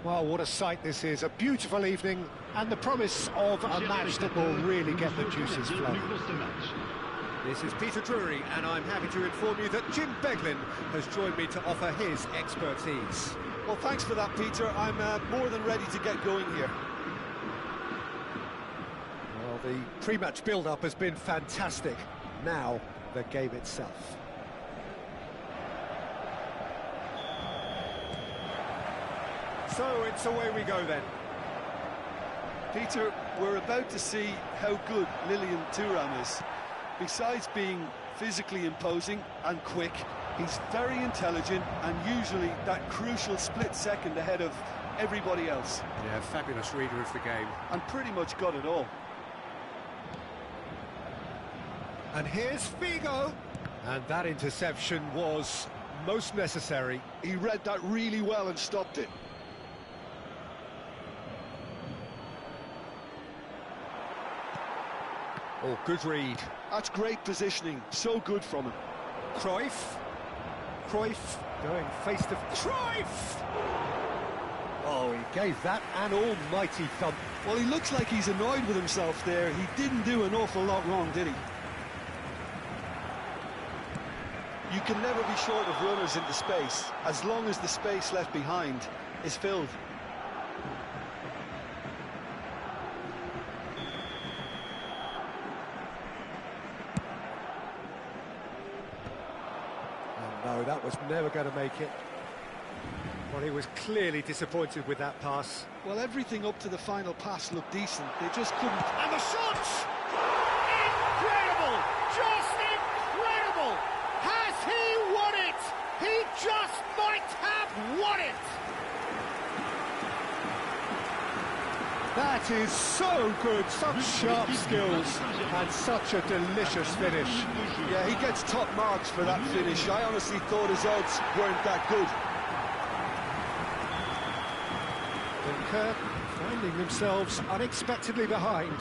Well, what a sight this is. A beautiful evening and the promise of a match that will really get the juices flowing. This is Peter Drury, and I'm happy to inform you that Jim Beglin has joined me to offer his expertise. Well, thanks for that, Peter. I'm more than ready to get going here. Well, the pre-match build-up has been fantastic. Now, the game itself. So, it's away we go then. Peter, we're about to see how good Lilian Thuram is. Besides being physically imposing and quick, he's very intelligent and usually that crucial split second ahead of everybody else. Yeah, fabulous reader of the game. And pretty much got it all. And here's Figo. And that interception was most necessary. He read that really well and stopped it. Oh, good read. That's great positioning, so good from him. Cruyff going face to... Cruyff! Oh, he gave that an almighty thump. Well, he looks like he's annoyed with himself there. He didn't do an awful lot wrong, did he? You can never be short of runners into space, as long as the space left behind is filled. No, that was never going to make it. Well, he was clearly disappointed with that pass. Well, everything up to the final pass looked decent. They just couldn't... And the shot! Incredible! Just incredible! Has he won it? He just might have won it! That is so good, such sharp skills, and such a delicious finish. Yeah, he gets top marks for that finish. I honestly thought his odds weren't that good. Dunkirk finding themselves unexpectedly behind.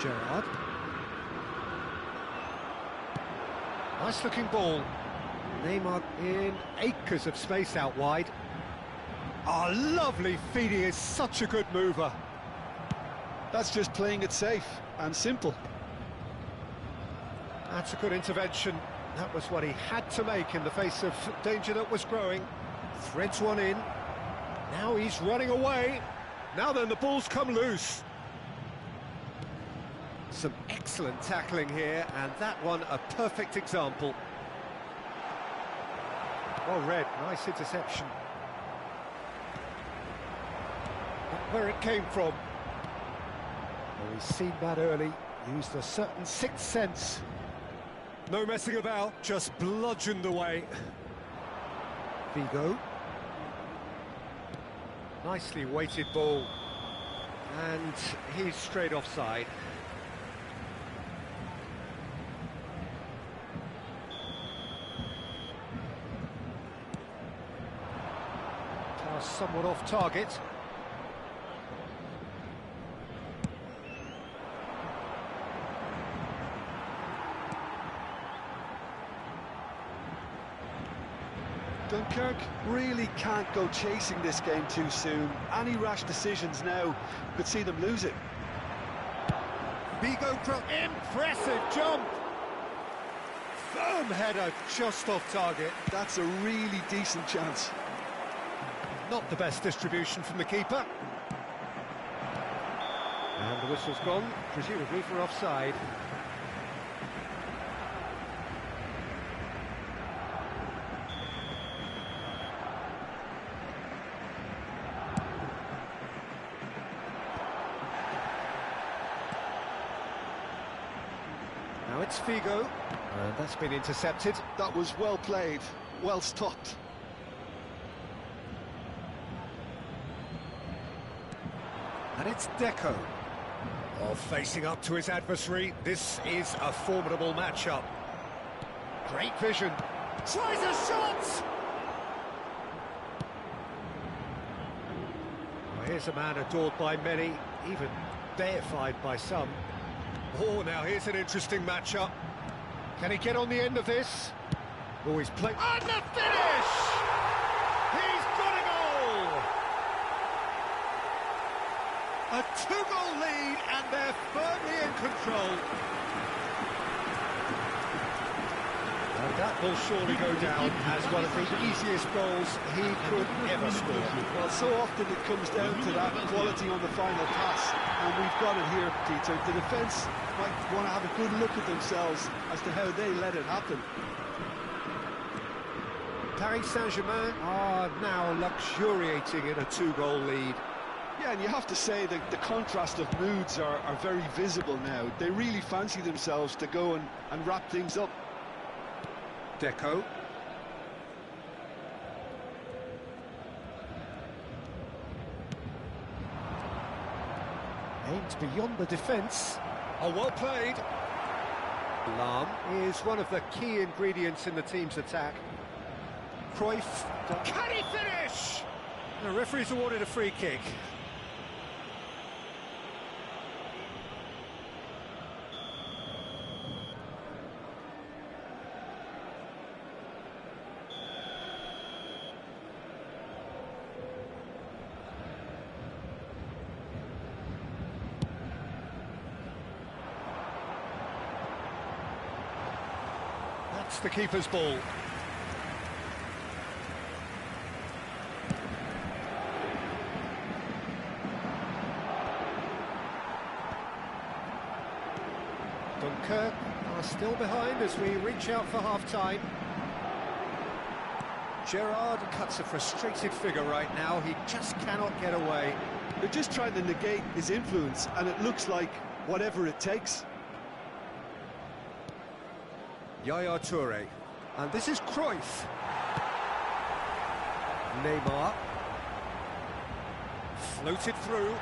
Gerrard. Nice looking ball. Neymar in acres of space out wide. Oh, lovely feed, he is such a good mover. That's just playing it safe and simple. That's a good intervention. That was what he had to make in the face of danger that was growing. Threads one in. Now he's running away. Now then, the ball's come loose. Some excellent tackling here, and that one a perfect example. Well read, nice interception. Where it came from. Well, he's seen that early, used a certain sixth sense. No messing about, just bludgeoned away. Figo. Nicely weighted ball. And he's straight offside. Pass somewhat off target. Dunkirk really can't go chasing this game too soon. Any rash decisions now could see them lose it. Figo, impressive jump! Firm header just off target. That's a really decent chance. Not the best distribution from the keeper. And the whistle's gone, presumably for offside. Now it's Figo, and that's been intercepted. That was well played, well stopped. And it's Deco. Oh, facing up to his adversary, this is a formidable matchup. Great vision. Tries a shot! Well, here's a man adored by many, even deified by some. Oh, now here's an interesting matchup. Can he get on the end of this? Oh, he's playing... And the finish! A two-goal lead, and they're firmly in control. And that will surely go down as one of the easiest goals he could ever score. Well, so often it comes down to that quality on the final pass, and we've got it here, Peter. The defence might want to have a good look at themselves as to how they let it happen. Paris Saint-Germain are now luxuriating in a two-goal lead. Yeah, and you have to say that the contrast of moods are very visible now. They really fancy themselves to go and wrap things up. Deco. Aims beyond the defence. Oh, well played. Lahm is one of the key ingredients in the team's attack. Cruyff. Can he finish? The referee's awarded a free kick. That's the keeper's ball. Dunkirk are still behind as we reach out for half-time. Gerrard cuts a frustrated figure right now. He just cannot get away. They're just trying to negate his influence, and it looks like whatever it takes. Yaya Toure, and this is Cruyff. Neymar, floated through.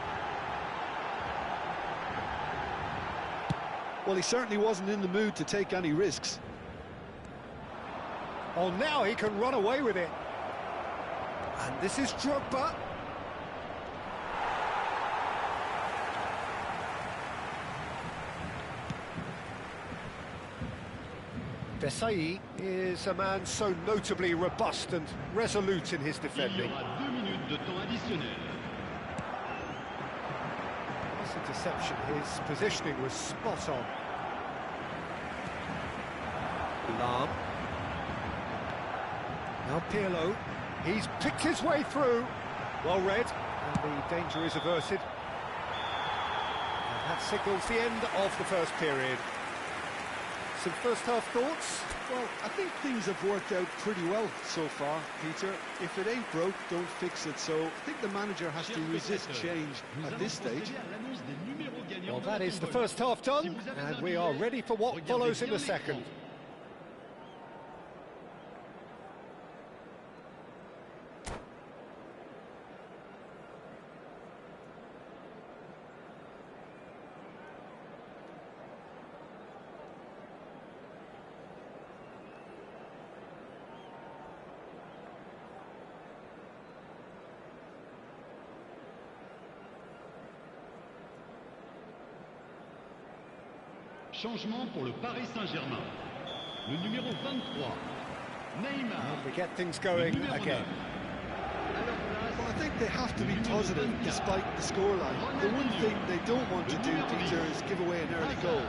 Well, he certainly wasn't in the mood to take any risks. Oh, now he can run away with it. And this is Drogba. Desailly is a man so notably robust and resolute in his defending. This interception, his positioning was spot on. Lahm. Now Pirlo. He's picked his way through. Well read, and the danger is averted. And that signals the end of the first period. Some first-half thoughts? Well, I think things have worked out pretty well so far, Peter. If it ain't broke, don't fix it. So I think the manager has to resist change at this stage. Well, that is the first half done, and we are ready for what follows in the second. Changement pour le Paris Saint-Germain. Le numéro 23, Neymar. And we get things going again. Well, I think they have to be positive despite the scoreline. The one thing they don't want to do, Peter, is give away an early goal.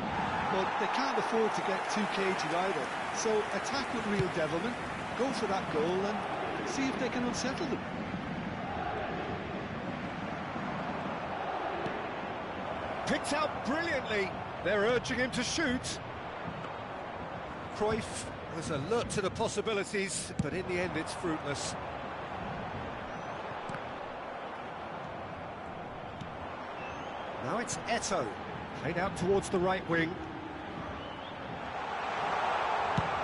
But they can't afford to get too cagey either. So attack with real devilment, go for that goal and see if they can unsettle them. Picked out brilliantly. They're urging him to shoot. Cruyff was alert to the possibilities, but in the end it's fruitless. Now it's Eto'o, played out towards the right wing.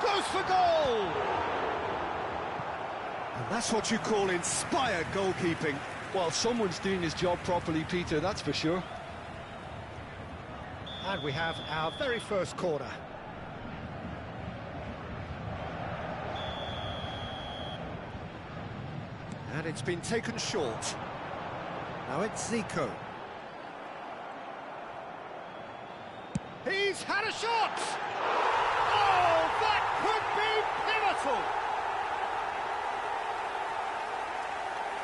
Goes for goal! And that's what you call inspired goalkeeping. Well, someone's doing his job properly, Peter, that's for sure. And we have our very first corner. And it's been taken short. Now it's Zico. He's had a shot! Oh, that could be pivotal!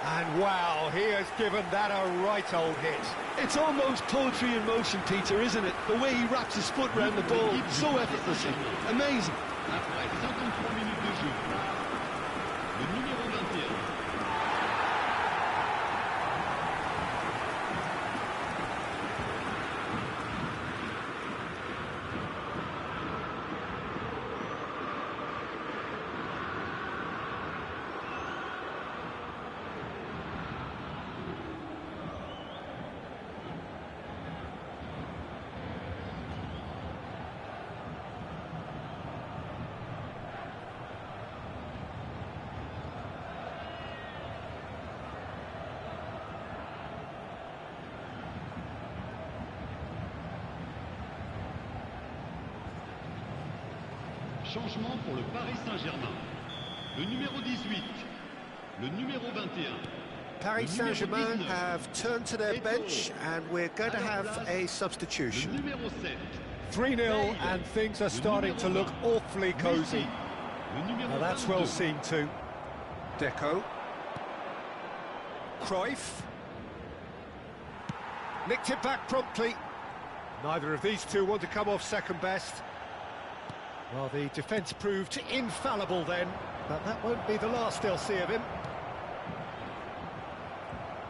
And Wow, he has given that a right old hit. It's almost poetry in motion, Peter, isn't it? The way he wraps his foot around the ball so effortlessly. Amazing. Après 53 minutes de jeu, le numéro 21. Changement pour le Paris Saint-Germain. Le numéro 18, le numéro 21. Paris Saint-Germain have turned to their bench and we're going to have a substitution. Le numéro 7. 3-0 and things are starting to look awfully cosy. Le numéro Now that's 22. well seen too. Deco. Cruyff. Nicked it back promptly. Neither of these two want to come off second best. Well, the defence proved infallible then, but that won't be the last they'll see of him.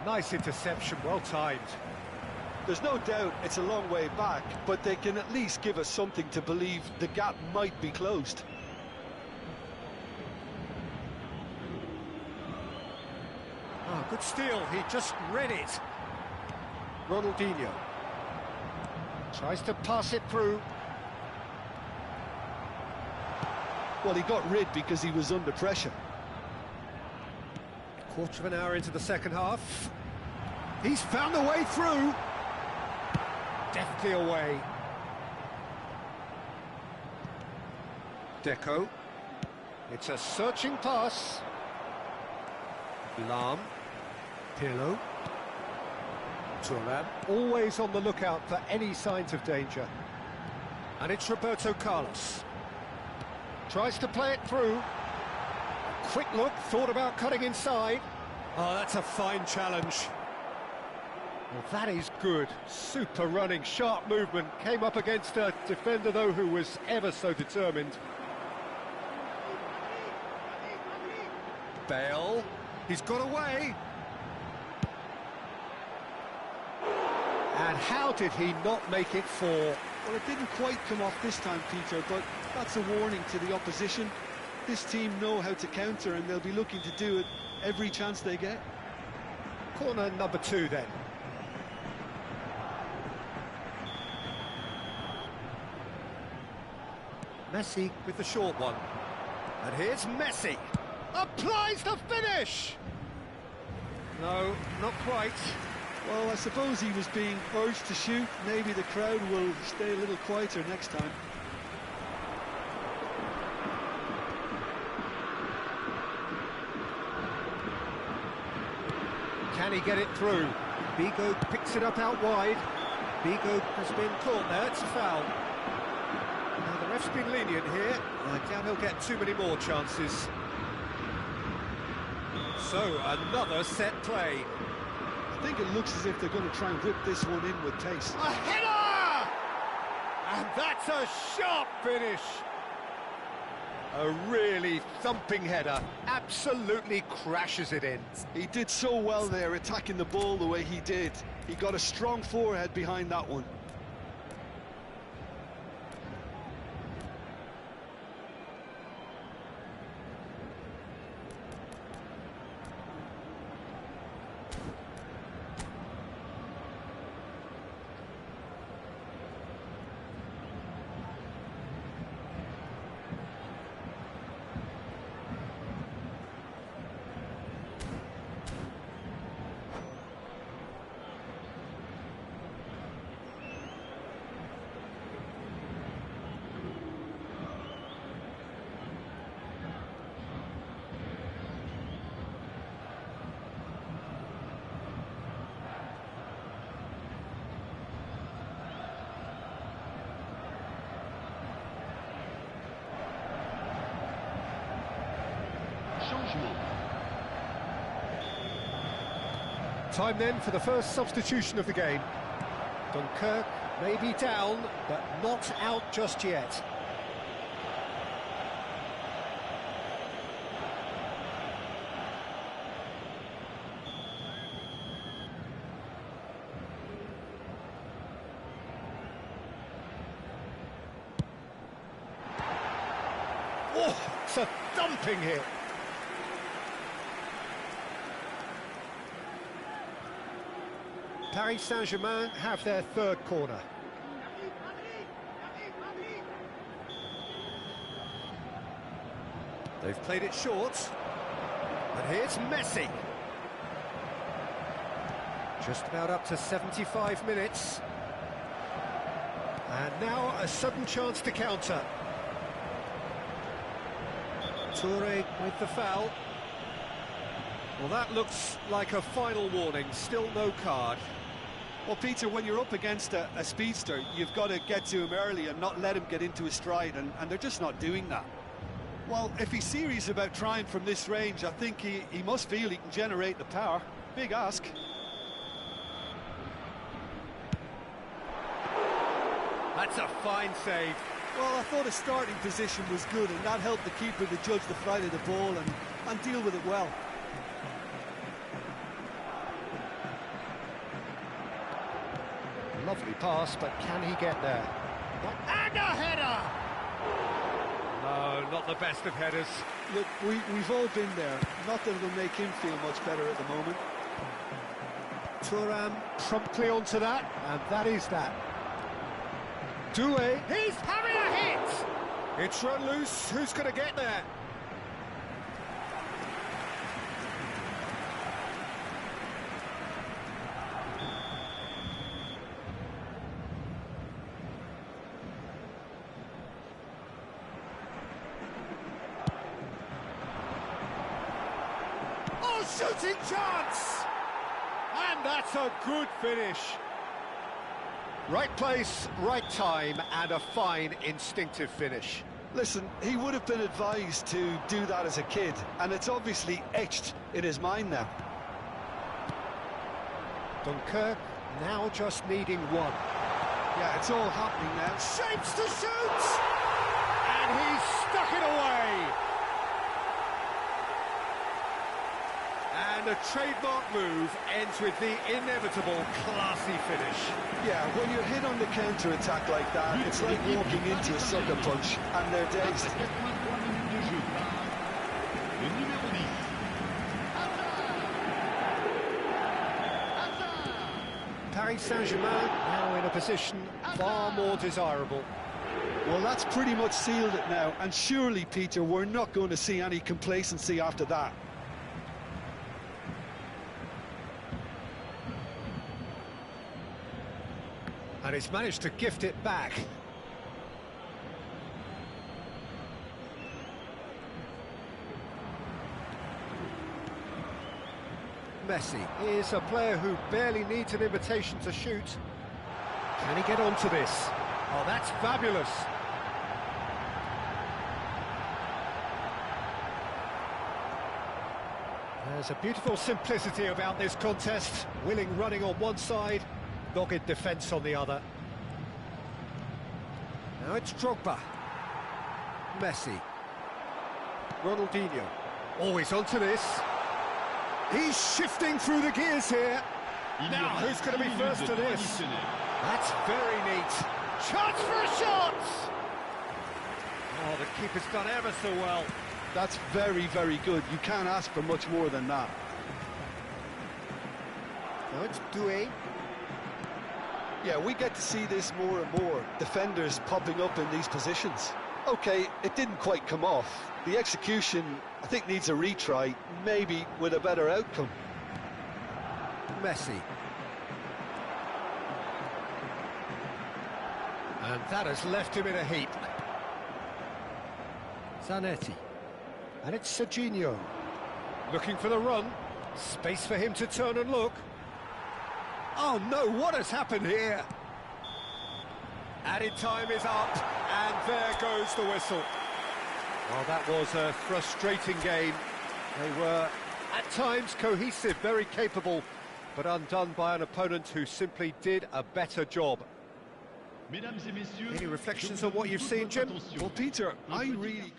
Nice interception, well timed. There's no doubt it's a long way back, but they can at least give us something to believe the gap might be closed. Oh, good steal, he just read it. Ronaldinho. Tries to pass it through. Well, he got rid because he was under pressure. Quarter of an hour into the second half. He's found a way through. Deftly away. Deco. It's a searching pass. Lahm. Pirlo. Thuram. Always on the lookout for any signs of danger. And it's Roberto Carlos. Tries to play it through. Quick look, thought about cutting inside. Oh, that's a fine challenge. Well, that is good. Super running, sharp movement. Came up against a defender, though, who was ever so determined. Bale. He's got away. And how did he not make it four? Well, it didn't quite come off this time, Peter, but that's a warning to the opposition. This team know how to counter, and they'll be looking to do it every chance they get. Corner number 2, then. Messi with the short one. And here's Messi. Applies the finish! No, not quite. Well, I suppose he was being urged to shoot. Maybe the crowd will stay a little quieter next time. Can he get it through? Bigo picks it up out wide. Bigo has been caught there, it's a foul. Now the ref's been lenient here. I doubt he'll get too many more chances. So, another set play. I think it looks as if they're going to try and whip this one in with pace. A header! And that's a sharp finish. A really thumping header. Absolutely crashes it in. He did so well there, attacking the ball the way he did. He got a strong forehead behind that one. Time then for the first substitution of the game. Dunkirk may be down, but not out just yet. Oh, it's a dumping hit. Paris Saint-Germain have their third corner. They've played it short. And here's Messi. Just about up to 75 minutes. And now a sudden chance to counter. Toure with the foul. Well, that looks like a final warning, still no card. Well, Peter, when you're up against a speedster, you've got to get to him early and not let him get into his stride, and they're just not doing that. Well, if he's serious about trying from this range, I think he must feel he can generate the power. Big ask. That's a fine save. Well, I thought his starting position was good, and that helped the keeper to judge the flight of the ball and deal with it well. Lovely pass, but can he get there? And a header! No, not the best of headers. Look, we've all been there. Not that it'll make him feel much better at the moment. Thuram promptly onto that, and that is that. Doué, he's having a hit! It's run loose, who's going to get there? Oh, shooting chance! And that's a good finish. Right place, right time, and a fine instinctive finish. Listen, he would have been advised to do that as a kid, and it's obviously etched in his mind now. Dunkirk now just needing one. Yeah, it's all happening now. Shapes to shoot! And he's stuck it away! And a trademark move ends with the inevitable classy finish. Yeah, when you're hit on the counter-attack like that, it's like walking into a sucker punch, and they're dazed. Paris Saint-Germain now in a position far more desirable. Well, that's pretty much sealed it now, and surely, Peter, we're not going to see any complacency after that. And he's managed to gift it back. Messi is a player who barely needs an invitation to shoot. Can he get onto this? Oh, that's fabulous. There's a beautiful simplicity about this contest. Willing running on one side, dogged defence on the other. Now it's Drogba. Messi. Ronaldinho. Always onto this. He's shifting through the gears here. Now, who's going to be first to this? That's very neat. Chance for a shot! Oh, the keeper's done ever so well. That's very, very good. You can't ask for much more than that. Now it's Doué. Yeah, we get to see this more and more. Defenders popping up in these positions. Okay, it didn't quite come off. The execution, I think, needs a retry, maybe with a better outcome. Messi. And that has left him in a heap. Zanetti. And it's Serginho. Looking for the run. Space for him to turn and look. Oh no, what has happened here? Added time is up, and there goes the whistle. Well, that was a frustrating game. They were, at times, cohesive, very capable, but undone by an opponent who simply did a better job. Mesdames et messieurs, Any reflections je vous on what you've toute seen, votre Jim? attention. Well, Peter, Un I petit really...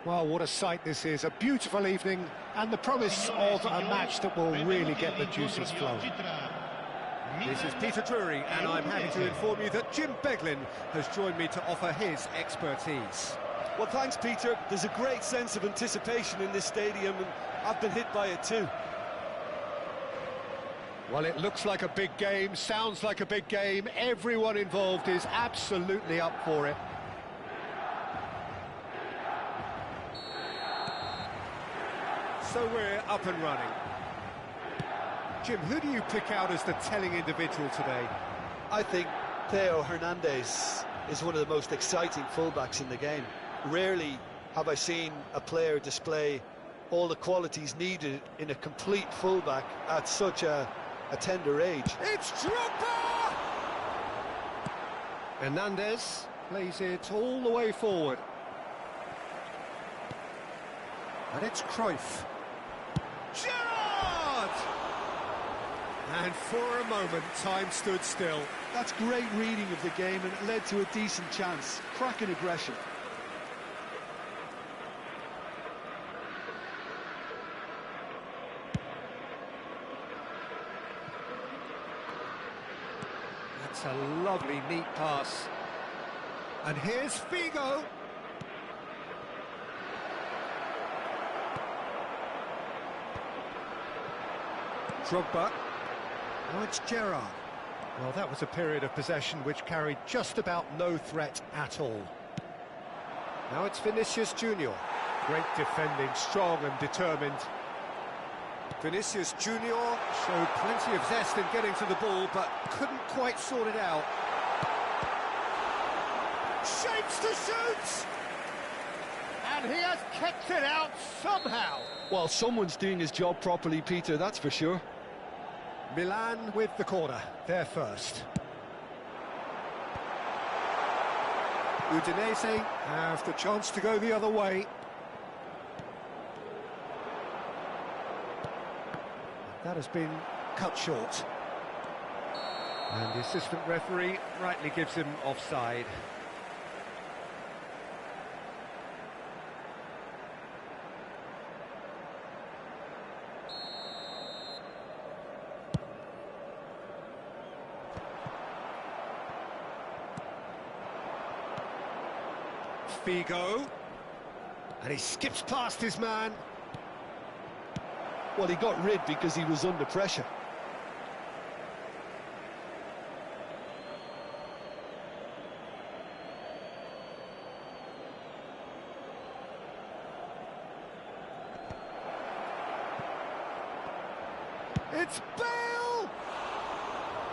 Well, what a sight this is. A beautiful evening and the promise of a match that will really get the juices flowing. This is Peter Drury, and I'm happy to inform you that Jim Beglin has joined me to offer his expertise. Well, thanks, Peter. There's a great sense of anticipation in this stadium, and I've been hit by it too. Well, it looks like a big game, sounds like a big game. Everyone involved is absolutely up for it. So we're up and running. Jim, who do you pick out as the telling individual today? I think Theo Hernandez is one of the most exciting fullbacks in the game. Rarely have I seen a player display all the qualities needed in a complete fullback at such a tender age. It's Drogba! Hernandez plays it all the way forward. And it's Cruyff. Gerrard! And for a moment, time stood still. That's great reading of the game, and it led to a decent chance. Cracking aggression. That's a lovely, neat pass. And here's Figo. Drogba. Now it's Gerrard. Well, that was a period of possession which carried just about no threat at all. Now it's Vinicius Junior. Great defending, strong and determined. Vinicius Junior showed plenty of zest in getting to the ball, but couldn't quite sort it out. Shapes to shoot! And he has kept it out somehow. Well, someone's doing his job properly, Peter, that's for sure. Milan with the corner, they're first. Udinese have the chance to go the other way. That has been cut short. And the assistant referee rightly gives him offside. Figo, and he skips past his man. Well, he got rid because he was under pressure. It's Bale!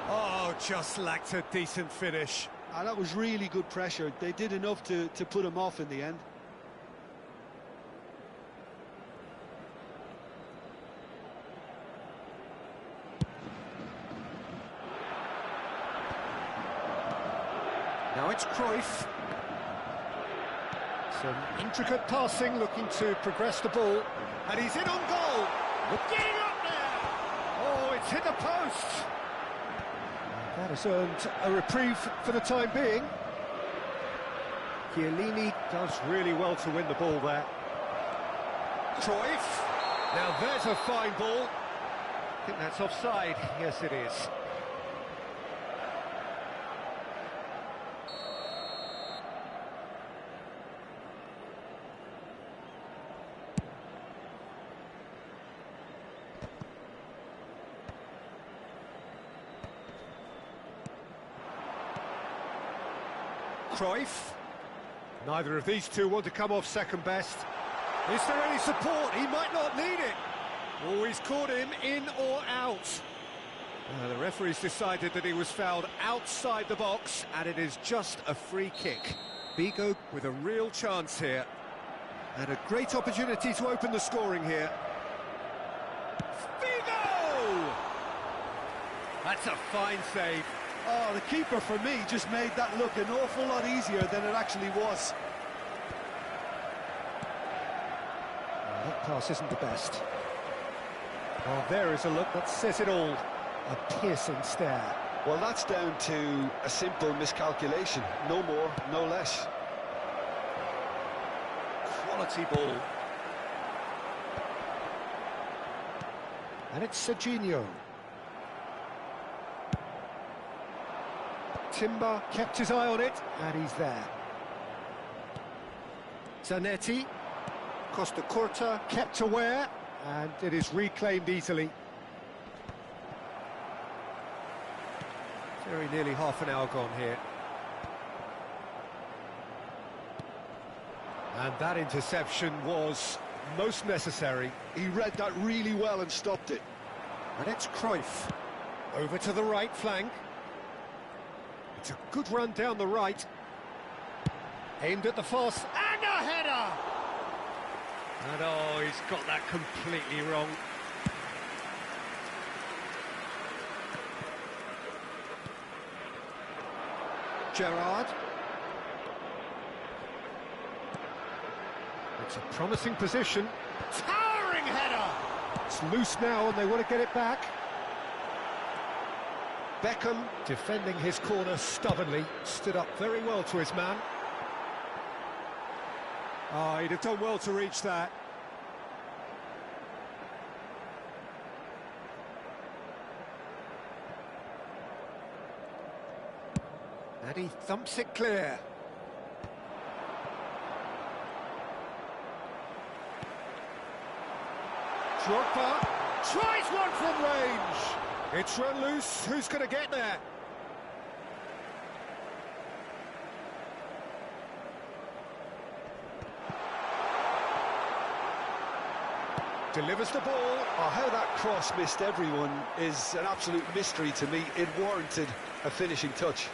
Oh, just lacked a decent finish. And that was really good pressure. They did enough to put him off in the end. Now it's Cruyff. Some intricate passing, looking to progress the ball. And he's in on goal. Getting up there! Oh, it's hit the post. That has earned a reprieve for the time being. Chiellini does really well to win the ball there. Cruyff. Now there's a fine ball. I think that's offside. Yes, it is. Cruyff. Neither of these two want to come off second best. Is there any support? He might not need it. Oh, he's caught him in or out. The referee's decided that he was fouled outside the box, and it is just a free kick. Figo with a real chance here. And a great opportunity to open the scoring here. Figo! That's a fine save. Oh, the keeper, for me, just made that look an awful lot easier than it actually was. That pass isn't the best. Well, there is a look that says it all. A piercing stare. Well, that's down to a simple miscalculation. No more, no less. quality ball. And it's Serginho. Timber kept his eye on it, and he's there. Zanetti. Costa Curta kept aware, and it is reclaimed easily. Very nearly half an hour gone here. And that interception was most necessary. He read that really well and stopped it. And it's Cruyff. Over to the right flank. It's a good run down the right. Aimed at the fast, and a header! And oh, he's got that completely wrong. Gerrard. It's a promising position. Towering header! It's loose now and they want to get it back. Beckham defending his corner stubbornly. Stood up very well to his man. Oh, he'd have done well to reach that. And he thumps it clear. Drogba tries one from range. It's run loose. Who's going to get there? Delivers the ball. Oh, how that cross missed everyone is an absolute mystery to me. It warranted a finishing touch.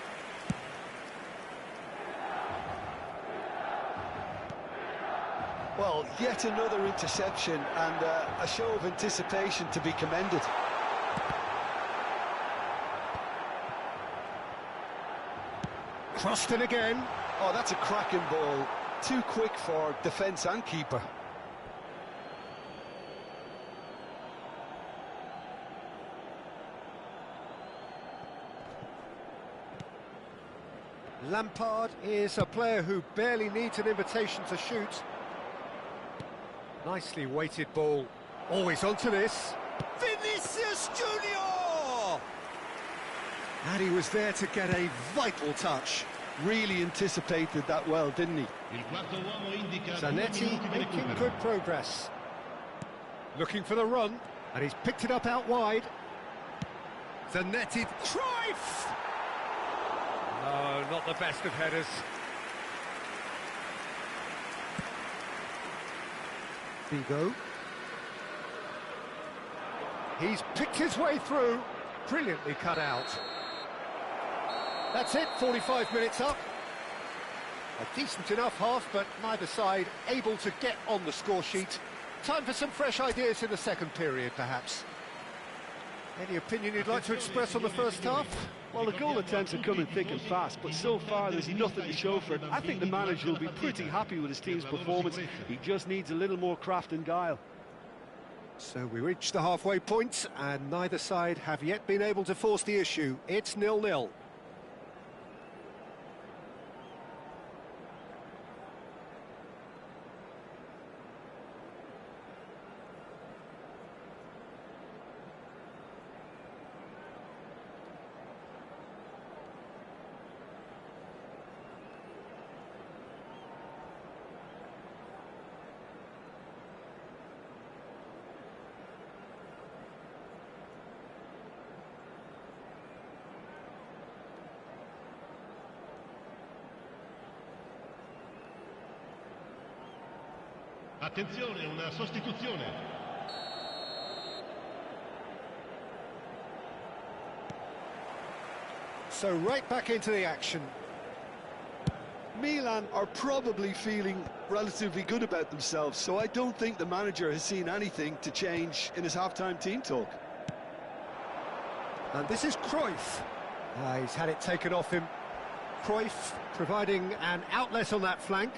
Well, yet another interception and a show of anticipation to be commended. Crossed in again. Oh, that's a cracking ball. Too quick for defence and keeper. Lampard is a player who barely needs an invitation to shoot. Nicely weighted ball. Always onto this. Vinicius Junior! And he was there to get a vital touch. Really anticipated that well, didn't he? Zanetti making good progress. Looking for the run, and he's picked it up out wide. Zanetti, Cruyff! No, not the best of headers. Vigo. He's picked his way through. Brilliantly cut out. That's it, 45 minutes up. A decent enough half, but neither side able to get on the score sheet. Time for some fresh ideas in the second period, perhaps. Any opinion you'd like to express on the first half? Well, the goal attempts are coming thick and fast, but so far there's nothing to show for it. I think the manager will be pretty happy with his team's performance. He just needs a little more craft and guile. So we reach the halfway point, and neither side have yet been able to force the issue. It's 0-0. Attenzione, una sostituzione. So right back into the action. Milan are probably feeling relatively good about themselves, so I don't think the manager has seen anything to change in his half-time team talk. And this is Cruyff. He's had it taken off him. Cruyff providing an outlet on that flank.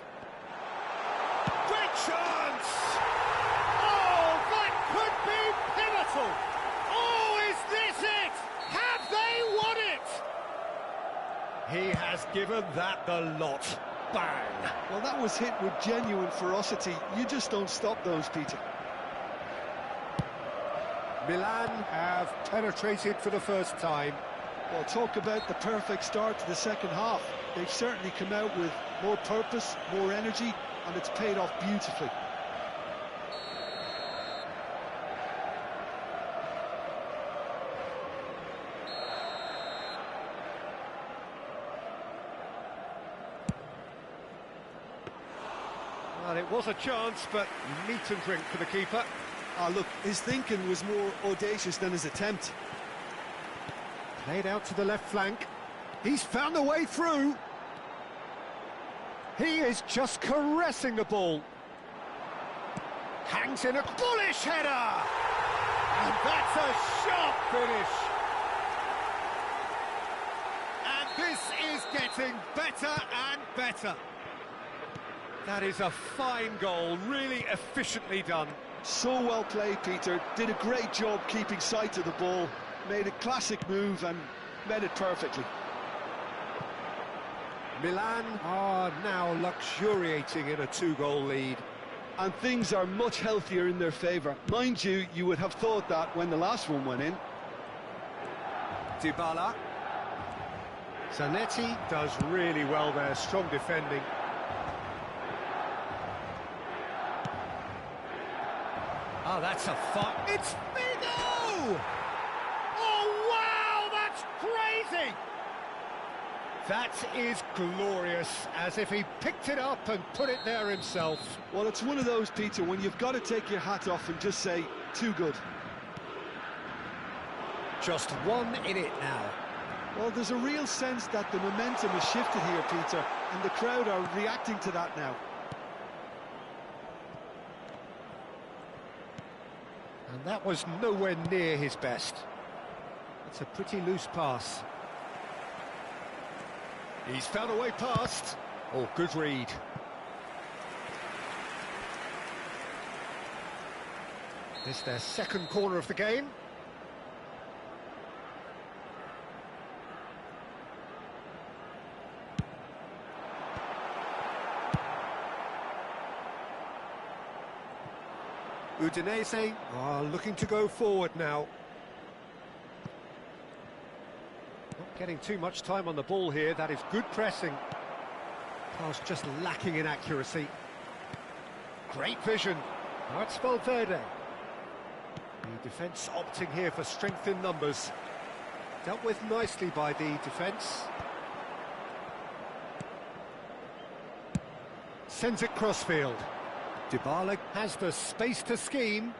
Great chance! Oh, that could be pivotal! Oh, is this it? Have they won it? He has given that the lot. bang! Well, that was hit with genuine ferocity. You just don't stop those, Peter. Milan have penetrated for the first time. Well, talk about the perfect start to the second half. They've certainly come out with more purpose, more energy, and it's paid off beautifully. Well, it was a chance, but meat and drink for the keeper. Look, his thinking was more audacious than his attempt. Played out to the left flank. He's found a way through. He is just caressing the ball. Hangs in a bullish header! And that's a sharp finish. And this is getting better and better. That is a fine goal, really efficiently done. So well played, Peter. Did a great job keeping sight of the ball. Made a classic move and met it perfectly. Milan are now luxuriating in a two-goal lead. And things are much healthier in their favour. Mind you, you would have thought that when the last one went in. Dybala. Zanetti does really well there, strong defending. Oh, that's a fun... It's Figo! Oh, wow, that's crazy! That is glorious, as if he picked it up and put it there himself. Well, it's one of those, Peter, when you've got to take your hat off and just say, too good. Just one in it now. Well, there's a real sense that the momentum has shifted here, Peter, and the crowd are reacting to that now. And that was nowhere near his best. It's a pretty loose pass. He's found a way past. Oh, good read. This their second corner of the game. Udinese are looking to go forward now. Not getting too much time on the ball here. That is good pressing. Pass just lacking in accuracy. Great vision. Now it's Valverde. The defence opting here for strength in numbers. Dealt with nicely by the defence. Sends it crossfield. Dybala has the space to scheme.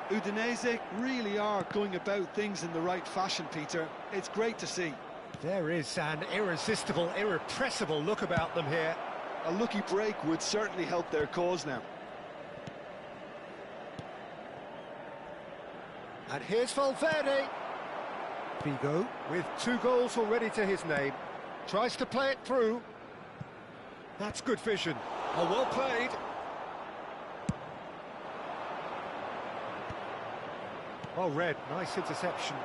Udinese really are going about things in the right fashion, Peter. It's great to see. There is an irresistible, irrepressible look about them here. A lucky break would certainly help their cause now. And here's Valverde. Figo with 2 goals already to his name. Tries to play it through. That's good vision. Oh, well played. Well read, nice interception.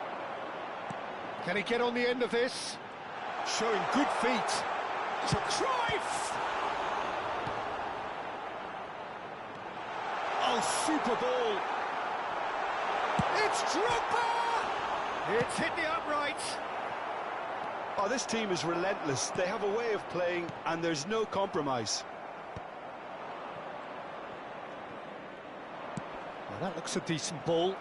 Can he get on the end of this? Showing good feet. To Cruyff! Oh, super ball. It's Drogba! It's hit the upright. Oh, this team is relentless. They have a way of playing, and there's no compromise. Well, that looks a decent ball.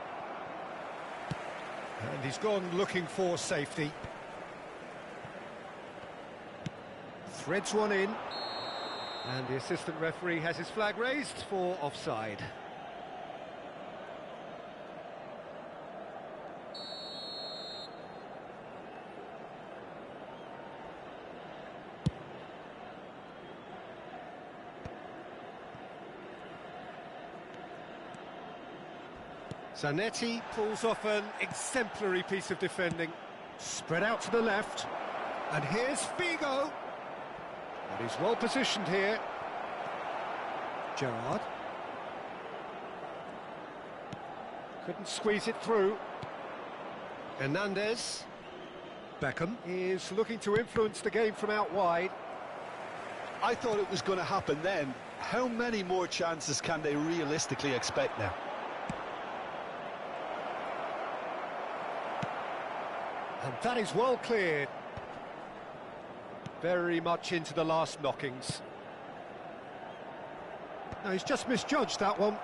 And he's gone looking for safety. Threads one in. And the assistant referee has his flag raised for offside. Zanetti pulls off an exemplary piece of defending. Spread out to the left. And here's Figo. And he's well positioned here. Gerrard. Couldn't squeeze it through. Hernandez. Beckham is looking to influence the game from out wide. I thought it was going to happen then. How many more chances can they realistically expect now? And that is well cleared. Very much into the last knockings. No, he's just misjudged that one.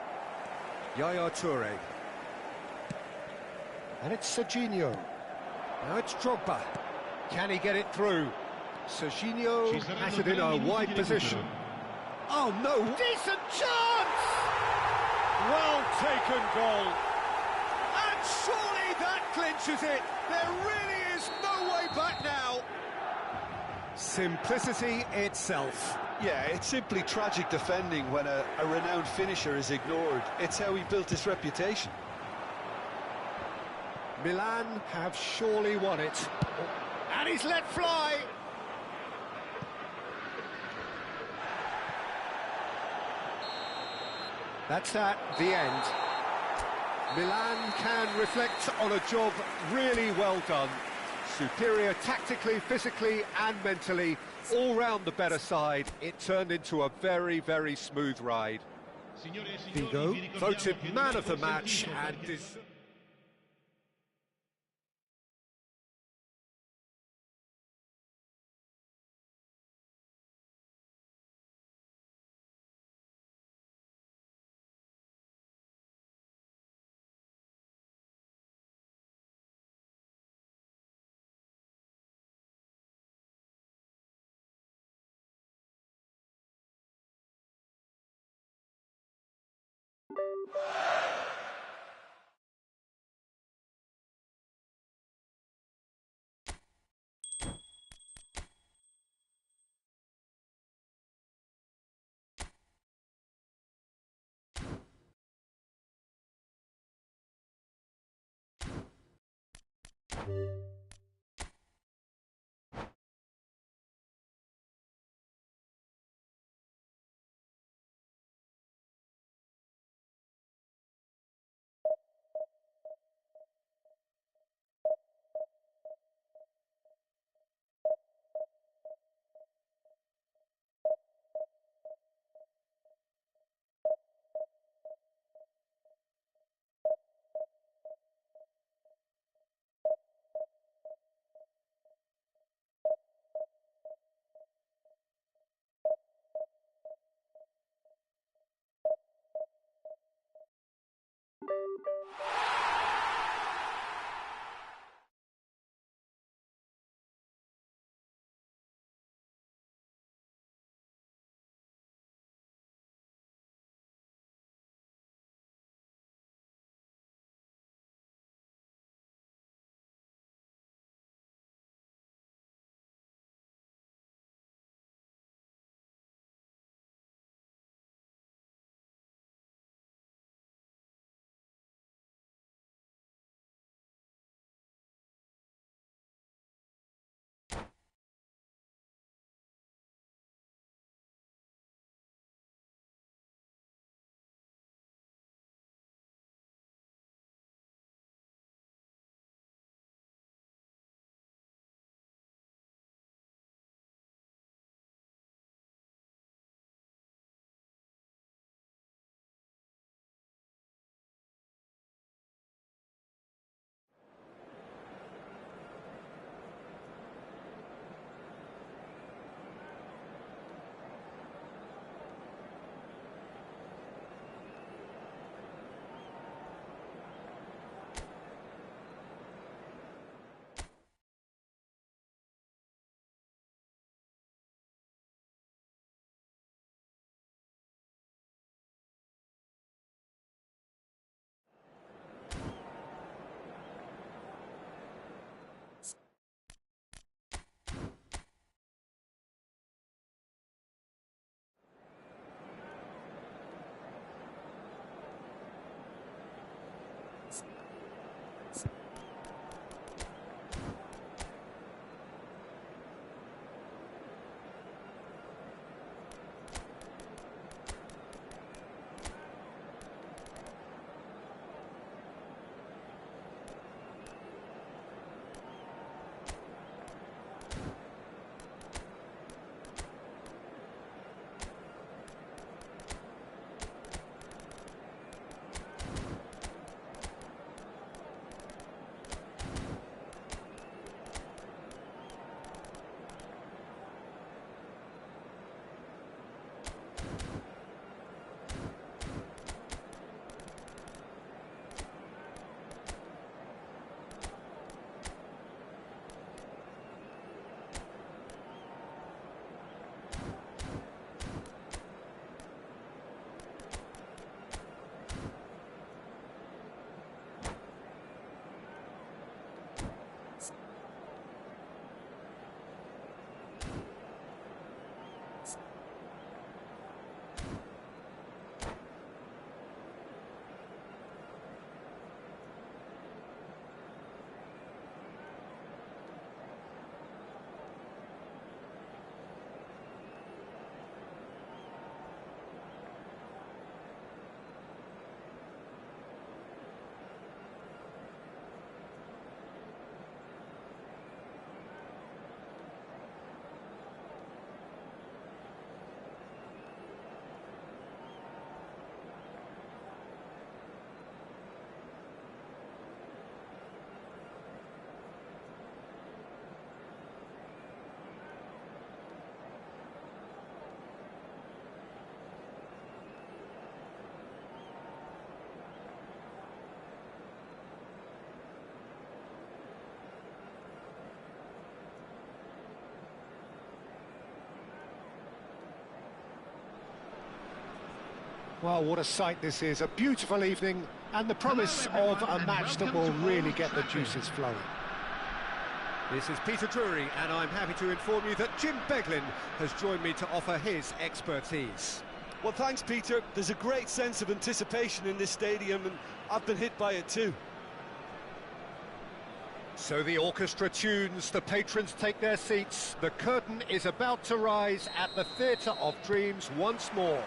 Yaya Toure. And it's Serginho. Now it's Drogba. Can he get it through? Serginho has it in a wide position. Oh no, decent chance! Well taken goal. And surely that clinches it. There really is no way back now. Simplicity itself. Yeah, it's simply tragic defending when a renowned finisher is ignored. It's how he built his reputation. Milan have surely won it. And he's let fly. That's at the end. Milan can reflect on a job really well done. Superior tactically, physically and mentally, all round the better side. It turned into a very, very smooth ride. Vigo voted man of the match and Well, what a sight this is. A beautiful evening and the promise of a match that will really get the juices flowing. This is Peter Drury, and I'm happy to inform you that Jim Beglin has joined me to offer his expertise. Well, thanks, Peter. There's a great sense of anticipation in this stadium, and I've been hit by it too. So the orchestra tunes, the patrons take their seats. The curtain is about to rise at the Theatre of Dreams once more.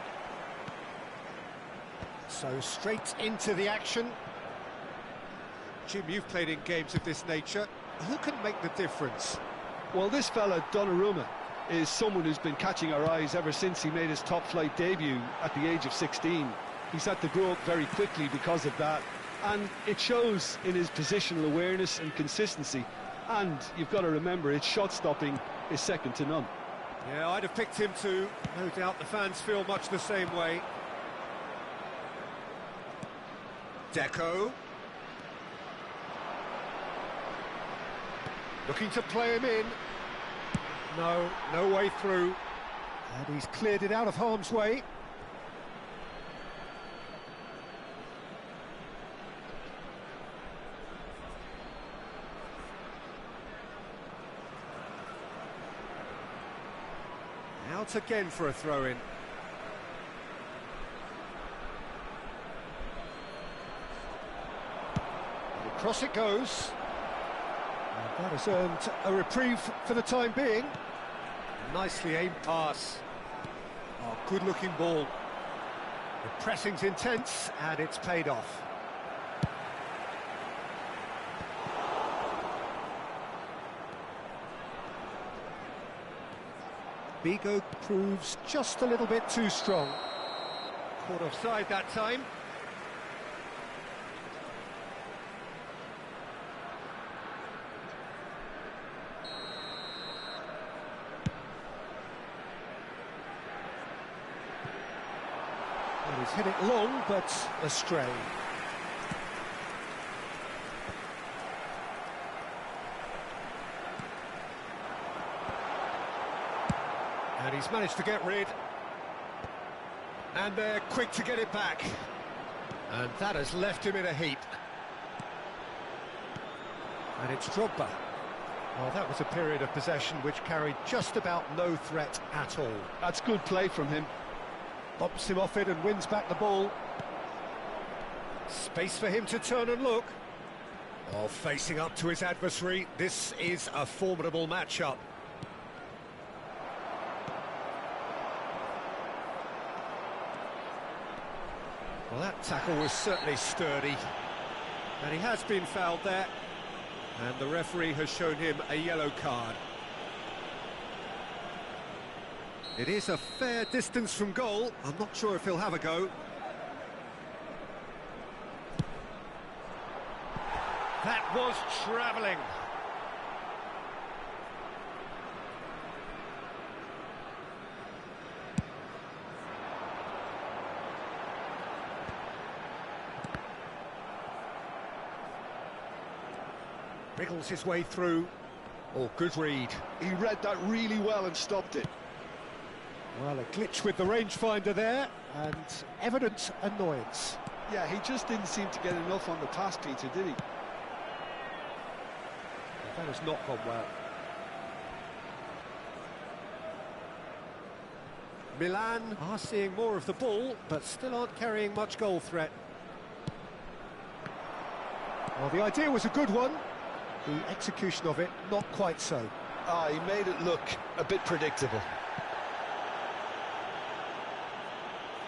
So straight into the action. Jim, you've played in games of this nature. Who can make the difference? Well, this fella, Donnarumma, is someone who's been catching our eyes ever since he made his top-flight debut at the age of 16. He's had to grow up very quickly because of that, and it shows in his positional awareness and consistency. And you've got to remember, his shot-stopping is second to none. Yeah, I'd have picked him too. No doubt the fans feel much the same way. Deco. Looking to play him in. No way through. And he's cleared it out of harm's way. Out again for a throw-in. Across it goes. And that has earned a reprieve for the time being. Nicely aimed pass. Oh, good-looking ball. The pressing's intense, and it's paid off. Vigo proves just a little bit too strong. Caught offside that time. Well, he's hit it long, but astray. And he's managed to get rid. And they're quick to get it back. And that has left him in a heap. And it's Drogba. Well, that was a period of possession which carried just about no threat at all. That's good play from him. Bumps him off it and wins back the ball. Space for him to turn and look. Oh, facing up to his adversary. This is a formidable matchup. Well, that tackle was certainly sturdy. And he has been fouled there. And the referee has shown him a yellow card. It is a fair distance from goal. I'm not sure if he'll have a go. That was travelling. Wriggles his way through. Oh, good read. He read that really well and stopped it. Well, a glitch with the rangefinder there, and evident annoyance. Yeah, he just didn't seem to get enough on the pass, Peter, did he? That has not gone well. Milan are seeing more of the ball, but still aren't carrying much goal threat. Well, the idea was a good one. The execution of it, not quite so. He made it look a bit predictable.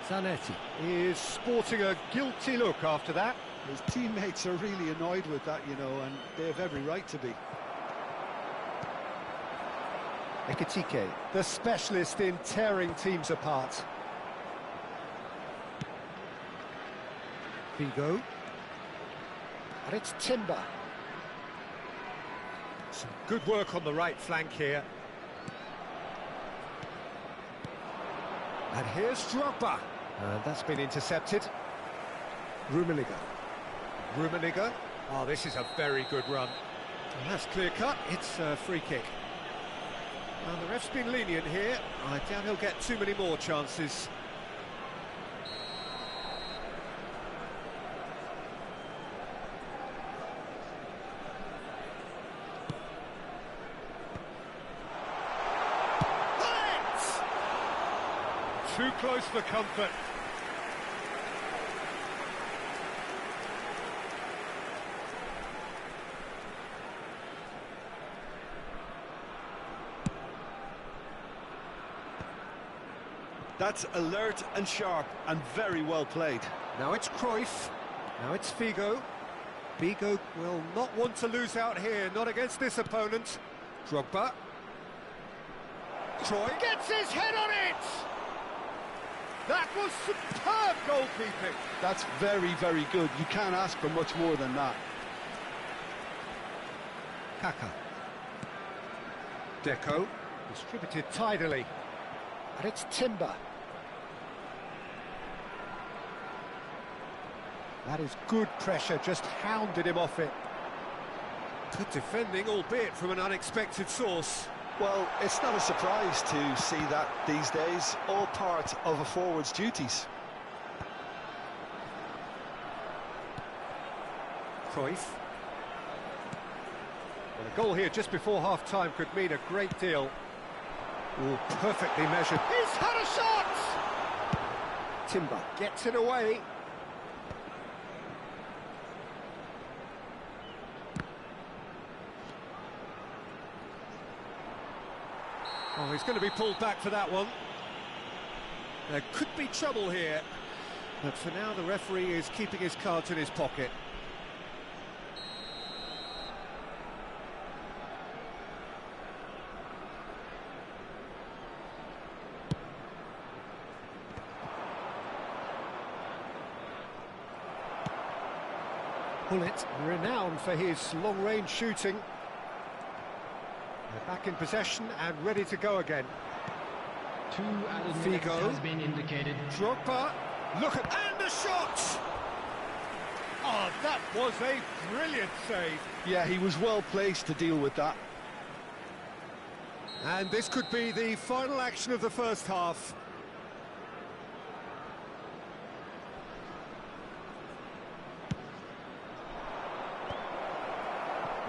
Zanetti is sporting a guilty look after that. His teammates are really annoyed with that, you know, and they have every right to be. Ekitike, the specialist in tearing teams apart. Vigo. And it's Timber. Some good work on the right flank here. And here's Drogba. And that's been intercepted. Rummenigge. Oh, this is a very good run. And that's clear cut. It's a free kick. Well, the ref's been lenient here. I doubt he'll get too many more chances. too close for comfort. That's alert and sharp and very well played. Now it's Cruyff, now it's Figo. Figo will not want to lose out here, not against this opponent. Drogba. Cruyff gets his head on it! That was superb goalkeeping. That's very, very good. You can't ask for much more than that. Kaka. Deco, distributed tidily. And it's Timber. That is good pressure, just hounded him off it. Good defending, albeit from an unexpected source. Well, it's not a surprise to see that these days, all part of a forward's duties. Cruyff. Well, a goal here just before half-time could mean a great deal. Oh, perfectly measured. He's had a shot! Timber gets it away. Oh, he's going to be pulled back for that one. There could be trouble here. But for now, the referee is keeping his cards in his pocket. Pullet, renowned for his long-range shooting. They're back in possession and ready to go again. 2 added minutes Figo. has been indicated. Drogba, look at... and the shot! Oh, that was a brilliant save. Yeah, he was well placed to deal with that. And this could be the final action of the first half.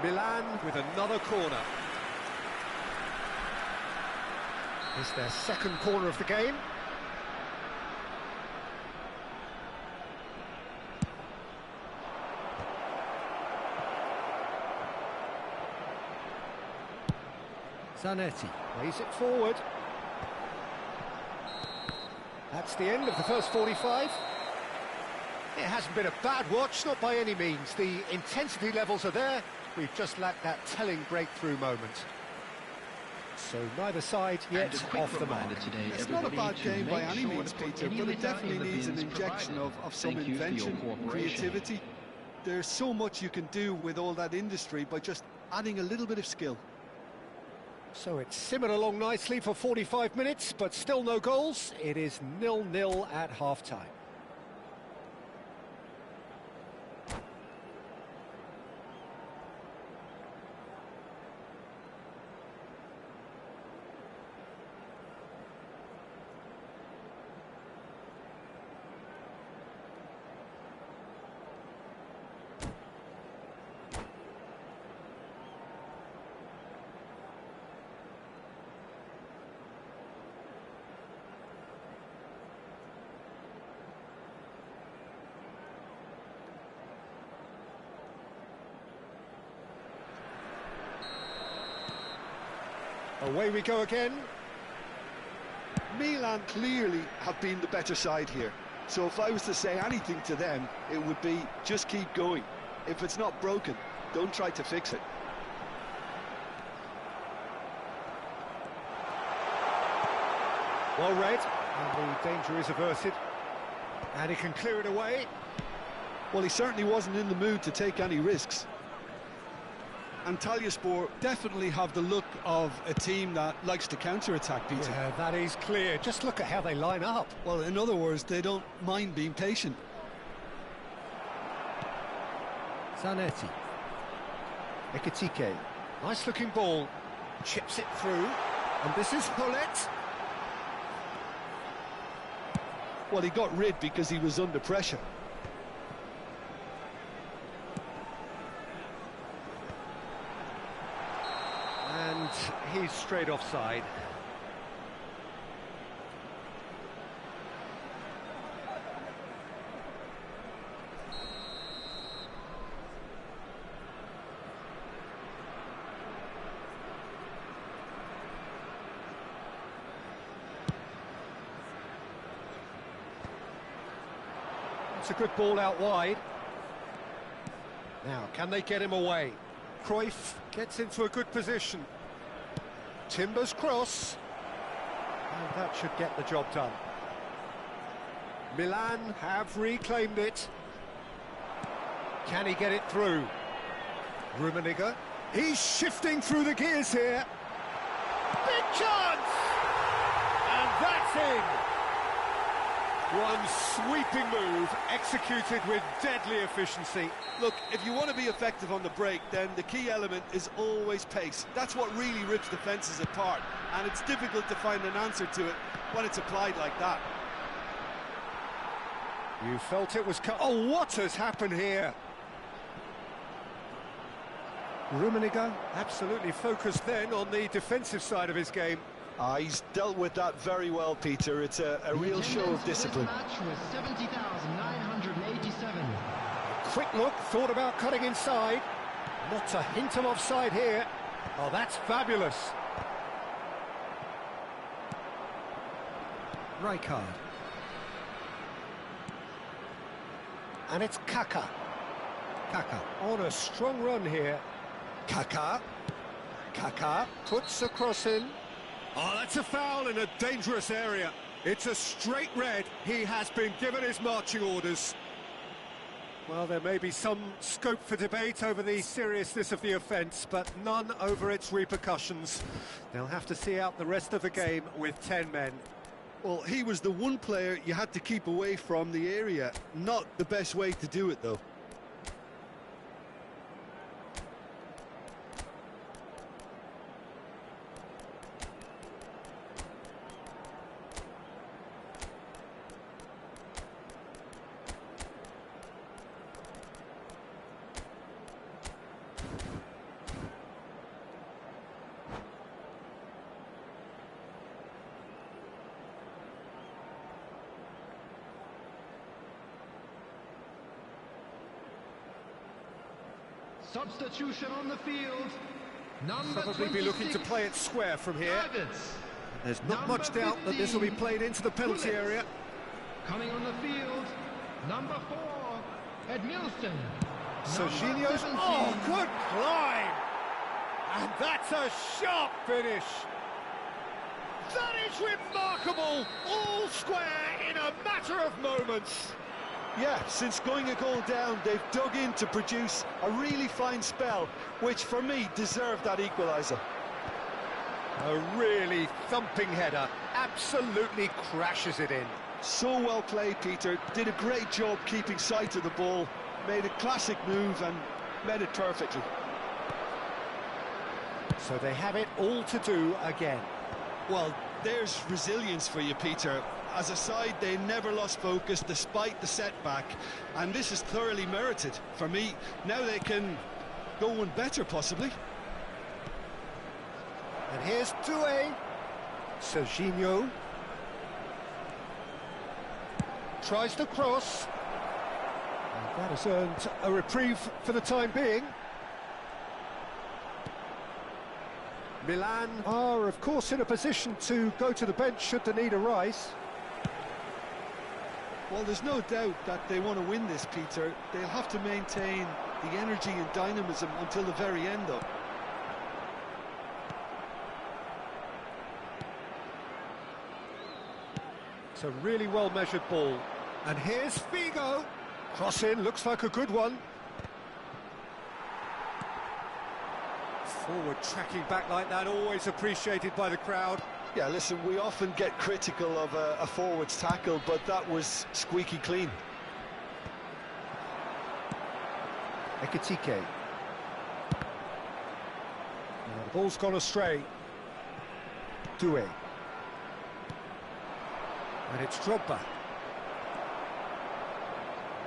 Milan with another corner. It's their second corner of the game. Zanetti plays it forward. That's the end of the first 45. It hasn't been a bad watch, not by any means. The intensity levels are there. We've just lacked that telling breakthrough moment. So neither side yet off the mark. Today, it's not a bad game by any means, Peter, but it definitely needs an injection of some invention, creativity. There's so much you can do with all that industry by just adding a little bit of skill. So it's simmered along nicely for 45 minutes, but still no goals. It is 0-0 at half-time. Away we go again. Milan clearly have been the better side here. So if I was to say anything to them, it would be just keep going. If it's not broken, don't try to fix it. Well read, and the danger is averted. And he can clear it away. Well, he certainly wasn't in the mood to take any risks. Antalyaspor definitely have the look of a team that likes to counter-attack, Peter. Yeah, that is clear. Just look at how they line up. Well, in other words, they don't mind being patient. Zanetti. Ekitike. Nice-looking ball. Chips it through. And this is Pullet. Well, he got rid because he was under pressure. And he's straight offside. That's a good ball out wide. Now, can they get him away? Cruyff gets into a good position. Timber's cross. And that should get the job done. Milan have reclaimed it. Can he get it through? Rummenigge. He's shifting through the gears here. Big chance! And that's in! One sweeping move, executed with deadly efficiency. Look, if you want to be effective on the break, then the key element is always pace. That's what really rips defences apart, and it's difficult to find an answer to it when it's applied like that. You felt it was cut. Oh, what has happened here? Rummenigge absolutely focused then on the defensive side of his game. He's dealt with that very well, Peter. It's a real show of discipline. Match was 70,987. Quick look, thought about cutting inside. Not a hint of offside here. Oh, that's fabulous. Rijkaard. And it's Kaka. Kaka on a strong run here. Kaka. Kaka puts a cross in. Oh, that's a foul in a dangerous area. It's a straight red. He has been given his marching orders. Well, there may be some scope for debate over the seriousness of the offence, but none over its repercussions. They'll have to see out the rest of the game with 10 men. Well, he was the one player you had to keep away from the area. Not the best way to do it, though. Substitution on the field. Number Probably be looking to play it square from here. There's not much doubt that this will be played into the penalty area. Coming on the field, number 4, Edmilson. Serginho's, oh, good climb! And that's a sharp finish. That is remarkable, all square in a matter of moments. Yeah, since going a goal down, they've dug in to produce a really fine spell, which for me deserved that equaliser. A really thumping header, absolutely crashes it in. So well played, Peter. Did a great job keeping sight of the ball, made a classic move and met it perfectly. So they have it all to do again. Well, there's resilience for you, Peter. As a side, they never lost focus despite the setback, and this is thoroughly merited. For me, now they can go one better, possibly. And here's Doué. Serginho tries to cross. And that has earned a reprieve for the time being. Milan are, of course, in a position to go to the bench should the need arise. Well, there's no doubt that they want to win this, Peter. They'll have to maintain the energy and dynamism until the very end, though. It's a really well-measured ball. And here's Figo. Cross in, looks like a good one. Forward tracking back like that, always appreciated by the crowd. Yeah, listen, we often get critical of a forward's tackle, but that was squeaky clean. Ekitike. Now the ball's gone astray. Doué. And it's Drogba.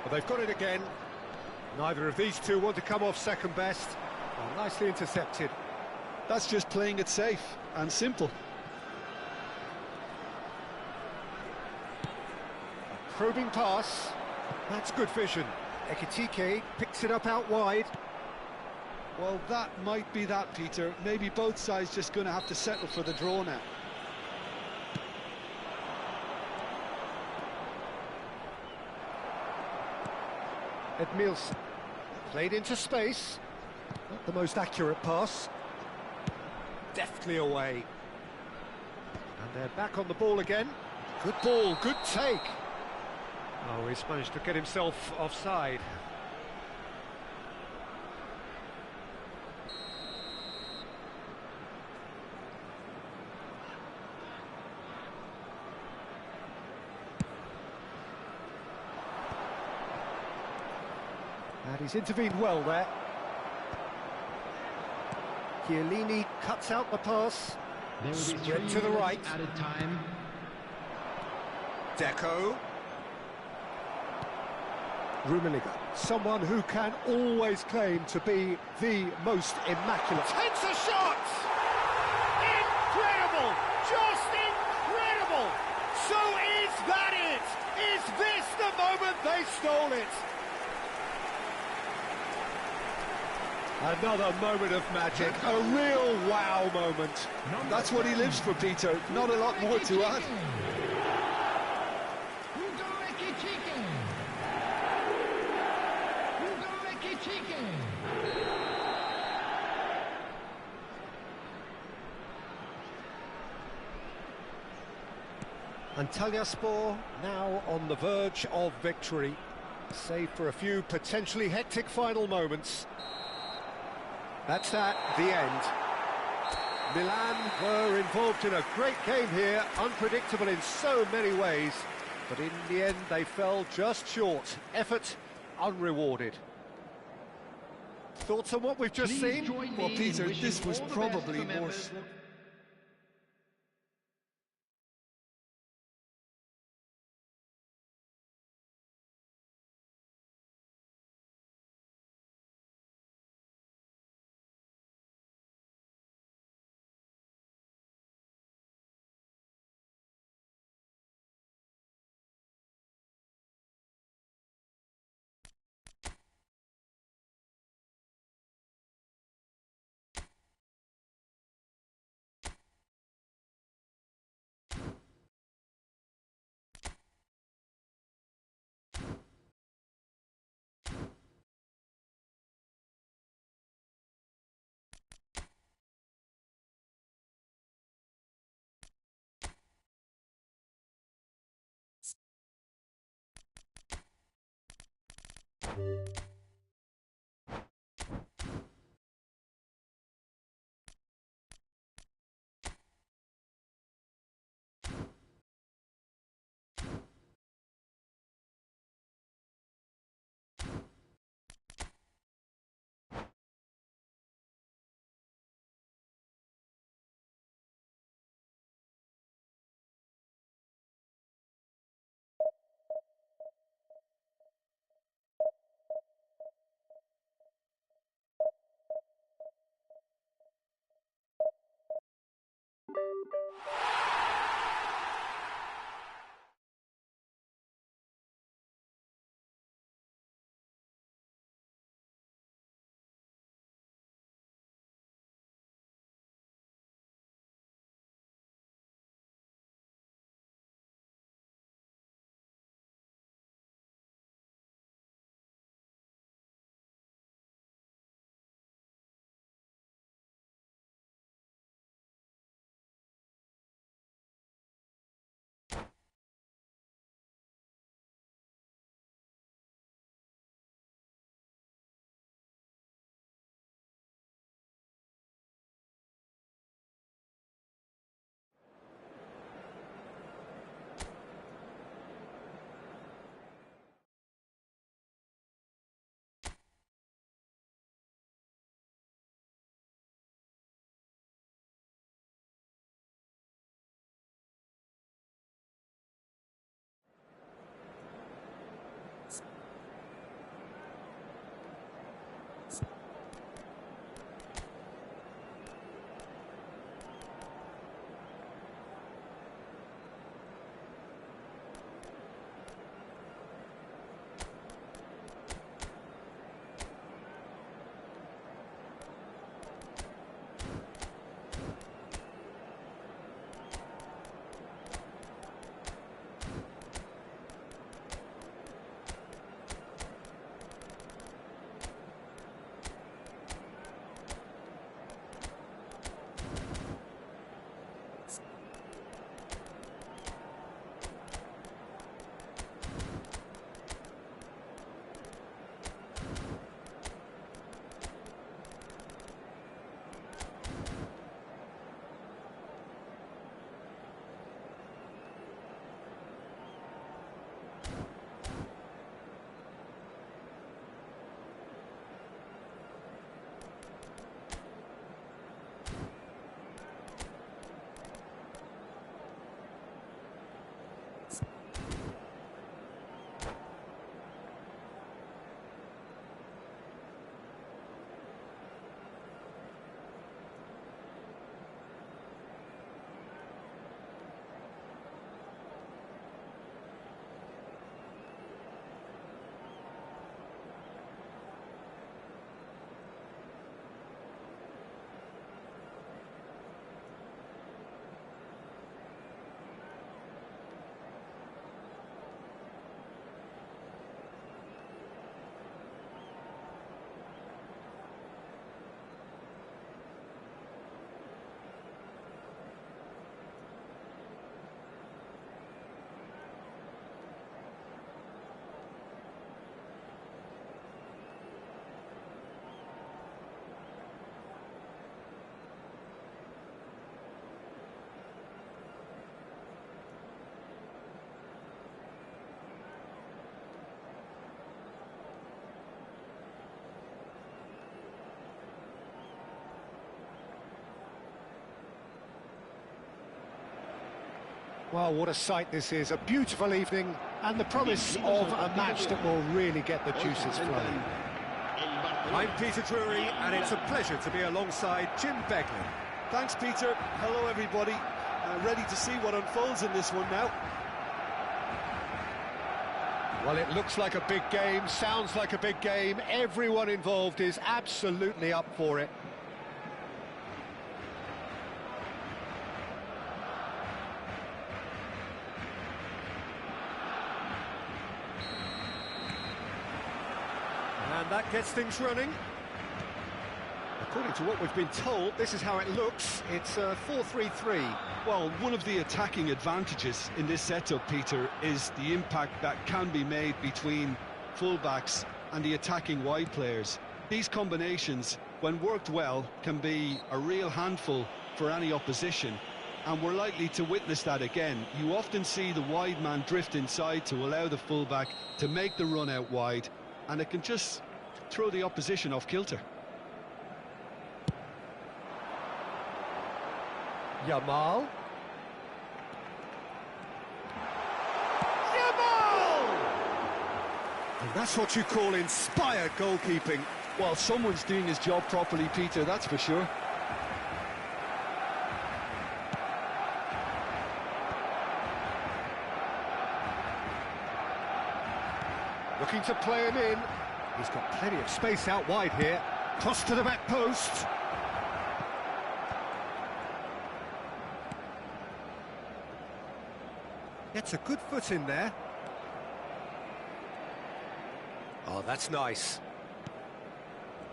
Well, they've got it again. Neither of these two want to come off second best. Well, nicely intercepted. That's just playing it safe and simple. Probing pass. That's good vision. Ekitike picks it up out wide. Well, that might be that, Peter. Maybe both sides just going to have to settle for the draw now. Edmilson played into space. Not the most accurate pass. Deftly away. And they're back on the ball again. Good ball, good take. Oh, he's managed to get himself offside. And he's intervened well there. Chiellini cuts out the pass. Spread to the right. Added time. Deco. Rummenigge, someone who can always claim to be the most immaculate. Takes a shot! Incredible! Just incredible! So is that it? Is this the moment they stole it? Another moment of magic, a real wow moment. That's what he lives for, Peter. Not a lot more to add. Antalyaspor now on the verge of victory, save for a few potentially hectic final moments. That's at the end. Milan were involved in a great game here, unpredictable in so many ways, but in the end they fell just short. Effort unrewarded. Thoughts on what we've just seen? Well, Peter, this was probably more... Well, what a sight this is, a beautiful evening, and the promise of a match that will really get the juices flowing. I'm Peter Drury, and it's a pleasure to be alongside Jim Beglin. Thanks, Peter. Hello, everybody. Ready to see what unfolds in this one now. Well, it looks like a big game, sounds like a big game. Everyone involved is absolutely up for it. And that gets things running. According to what we've been told, this is how it looks. It's 4-3-3. Well, one of the attacking advantages in this setup, Peter, is the impact that can be made between fullbacks and the attacking wide players. These combinations, when worked well, can be a real handful for any opposition, and we're likely to witness that again. You often see the wide man drift inside to allow the fullback to make the run out wide, and it can just throw the opposition off kilter. Yamal. And that's what you call inspired goalkeeping. Well, someone's doing his job properly, Peter, that's for sure. Looking to play him in. He's got plenty of space out wide here. Toss to the back post. Gets a good foot in there. Oh, that's nice.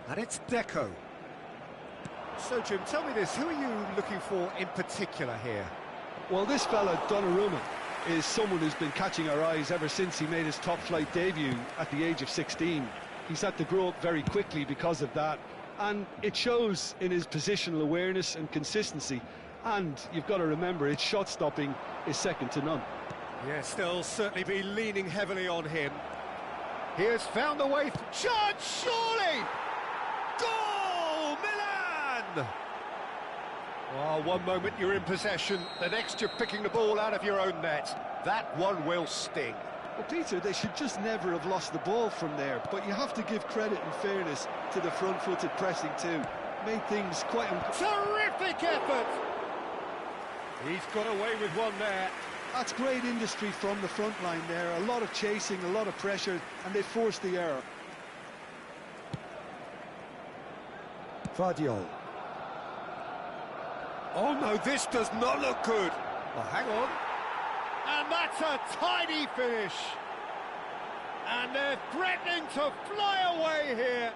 And it's Deco. So, Jim, tell me this, who are you looking for in particular here? Well, this fella, Donnarumma, is someone who's been catching our eyes ever since he made his top-flight debut at the age of 16. He's had to grow up very quickly because of that, and it shows in his positional awareness and consistency. And you've got to remember, his shot-stopping is second to none. Yes, they'll certainly be leaning heavily on him. He has found the way. Shot, surely! Goal! Milan! Oh, one moment you're in possession, the next you're picking the ball out of your own net. That one will sting. Well, Peter, they should just never have lost the ball from there, but you have to give credit and fairness to the front-footed pressing too. Made things quite... Terrific effort! He's got away with one there. That's great industry from the front line there. A lot of chasing, a lot of pressure, and they forced the error. Vardiol. Oh no, this does not look good. Oh, hang on. And that's a tidy finish. And they're threatening to fly away here.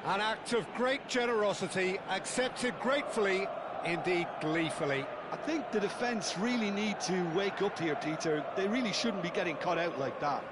An act of great generosity, accepted gratefully, indeed gleefully. I think the defence really need to wake up here, Peter. They really shouldn't be getting caught out like that.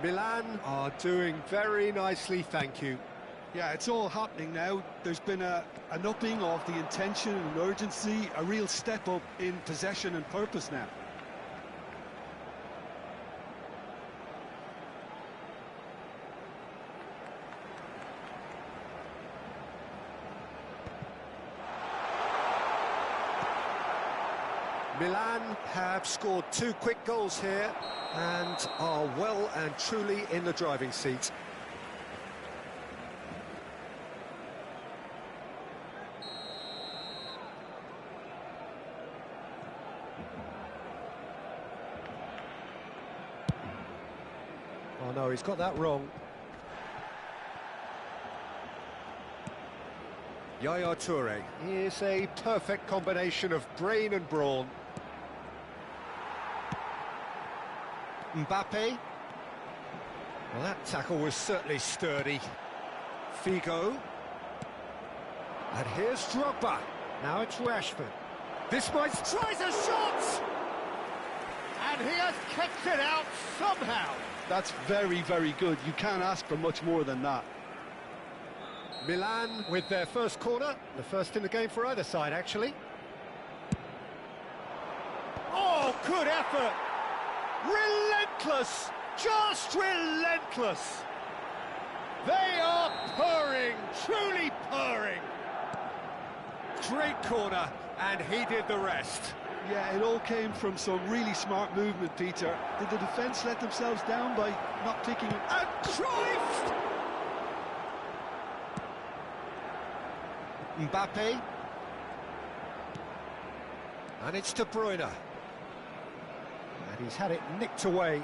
Milan are doing very nicely, thank you. Yeah, it's all happening now. There's been an upping of the intention and urgency, a real step up in possession and purpose now. Milan have scored 2 quick goals here and are well and truly in the driving seat. Oh no, he's got that wrong. Yaya Toure is a perfect combination of brain and brawn. Mbappe. Well, that tackle was certainly sturdy. Figo. And here's Drogba. Now it's Rashford. This might... tries a shot! And he has kept it out somehow. That's very, very good. You can't ask for much more than that. Milan with their first corner, the first in the game for either side, actually. Oh, good effort! Relentless! Just relentless! They are purring, truly purring! Great corner, and he did the rest. Yeah, it all came from some really smart movement, Peter. Did the defence let themselves down by not picking it? And Cruyff! Mbappe. And it's De Bruyne. And he's had it nicked away.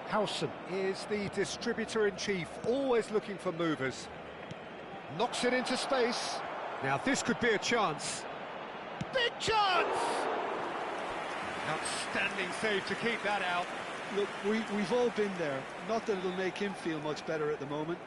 Howson is the distributor-in-chief, always looking for movers. Knocks it into space. Now this could be a chance. Big chance! Outstanding save to keep that out. Look, we've all been there. Not that it'll make him feel much better at the moment.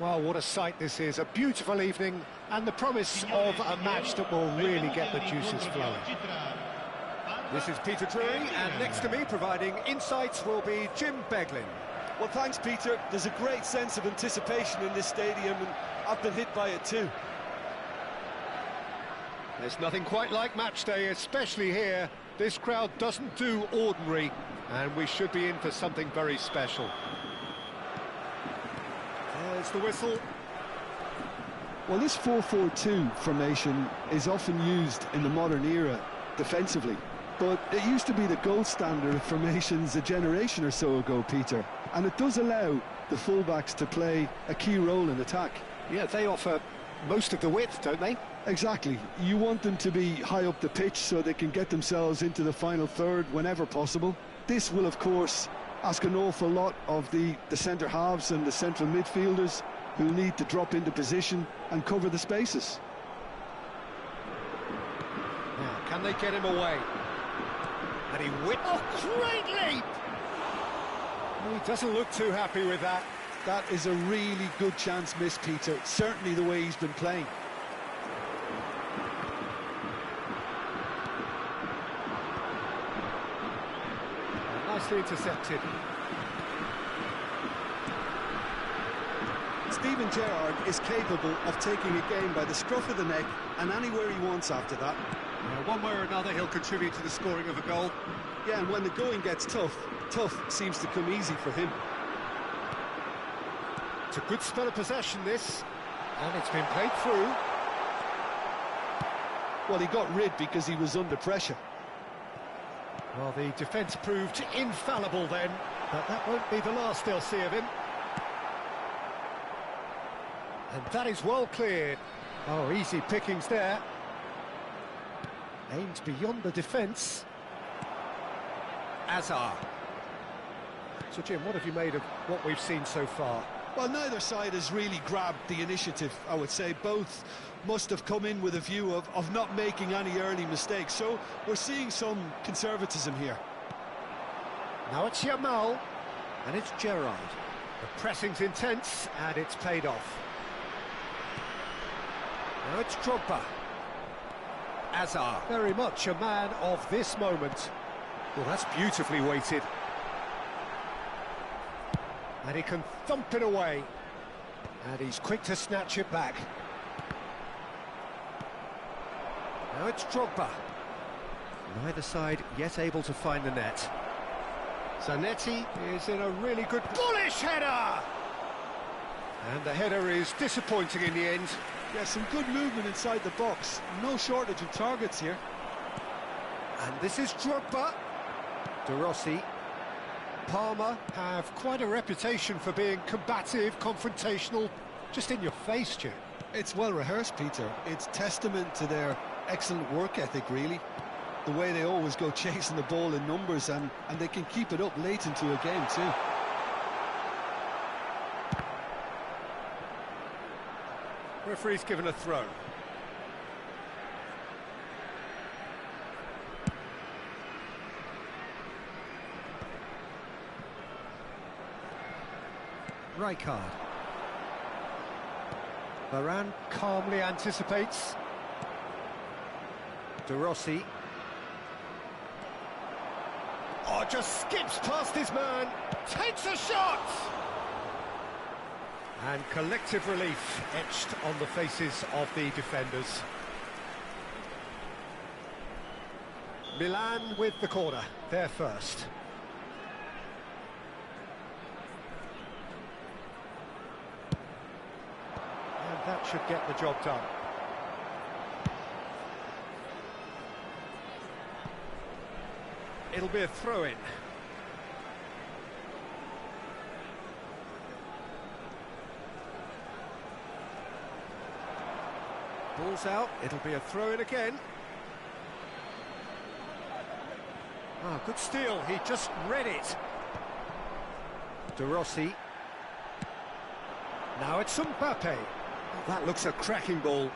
Well, what a sight this is. A beautiful evening and the promise of a match that will really get the juices flowing. This is Peter Drury, and next to me providing insights will be Jim Beglin. Well, thanks, Peter. There's a great sense of anticipation in this stadium, and I've been hit by it too. There's nothing quite like match day, especially here. This crowd doesn't do ordinary, and we should be in for something very special. There's the whistle. Well, this 4-4-2 formation is often used in the modern era defensively, but it used to be the gold standard of formations a generation or so ago, Peter, and it does allow the fullbacks to play a key role in attack. Yeah, they offer most of the width, don't they? Exactly. You want them to be high up the pitch so they can get themselves into the final third whenever possible. This will, of course, ask an awful lot of the centre halves and the central midfielders, who need to drop into position and cover the spaces. Now, can they get him away? And he oh, great leap! Well, he doesn't look too happy with that. That is a really good chance missed, Peter. Certainly the way he's been playing. Nicely intercepted. Steven Gerrard is capable of taking a game by the scruff of the neck and anywhere he wants after that. One way or another, he'll contribute to the scoring of a goal. Yeah, and when the going gets tough, tough seems to come easy for him. It's a good spell of possession, this, and it's been played through. Well, he got rid because he was under pressure. Well, the defence proved infallible then, but that won't be the last they'll see of him. And that is well cleared. Oh, easy pickings there. Aimed beyond the defence. Azar. So, Jim, what have you made of what we've seen so far? Well, neither side has really grabbed the initiative, I would say. Both must have come in with a view of not making any early mistakes. So we're seeing some conservatism here. Now it's Yamal, and it's Gerrard. The pressing's intense, and it's paid off. Now it's Drogba. Azar, very much a man of this moment. Well, that's beautifully weighted. And he can thump it away. And he's quick to snatch it back. Now it's Drogba. Neither side yet able to find the net. Zanetti is in a really good bullish header! And the header is disappointing in the end. Yeah, some good movement inside the box. No shortage of targets here. And this is Drogba. De Rossi. Palmer have quite a reputation for being combative, confrontational, just in your face, Jim. It's well rehearsed, Peter. It's testament to their excellent work ethic, really. The way they always go chasing the ball in numbers, and they can keep it up late into a game too. Referee's given a throw. Rijkaard. Varane calmly anticipates. De Rossi. Oh, just skips past his man. Takes a shot! And collective relief etched on the faces of the defenders. Milan with the corner, they're first. And that should get the job done. It'll be a throw-in. Ball's out, it'll be a throw-in again. Ah, good steal, he just read it. De Rossi. Now it's Mbappe. Oh, that looks a cracking ball.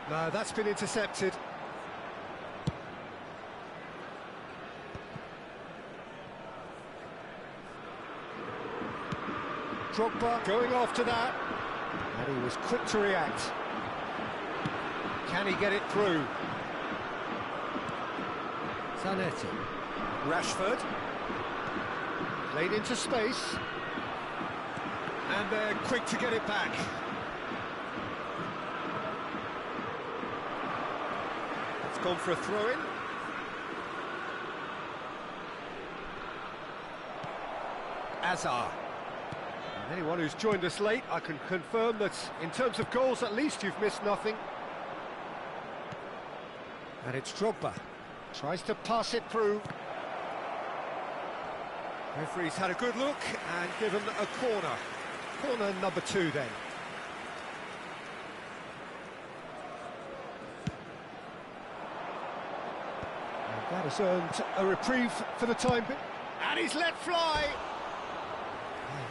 No, that's been intercepted. Drogba going after that. And he was quick to react. Can he get it through? Zanetti. Rashford. Played into space. And they're quick to get it back. It's gone for a throw-in. Azar. And anyone who's joined us late, I can confirm that in terms of goals, at least you've missed nothing. And it's Drogba. Tries to pass it through. Referee's had a good look and given a corner. Corner number 2 then. And that has earned a reprieve for the time being. And he's let fly!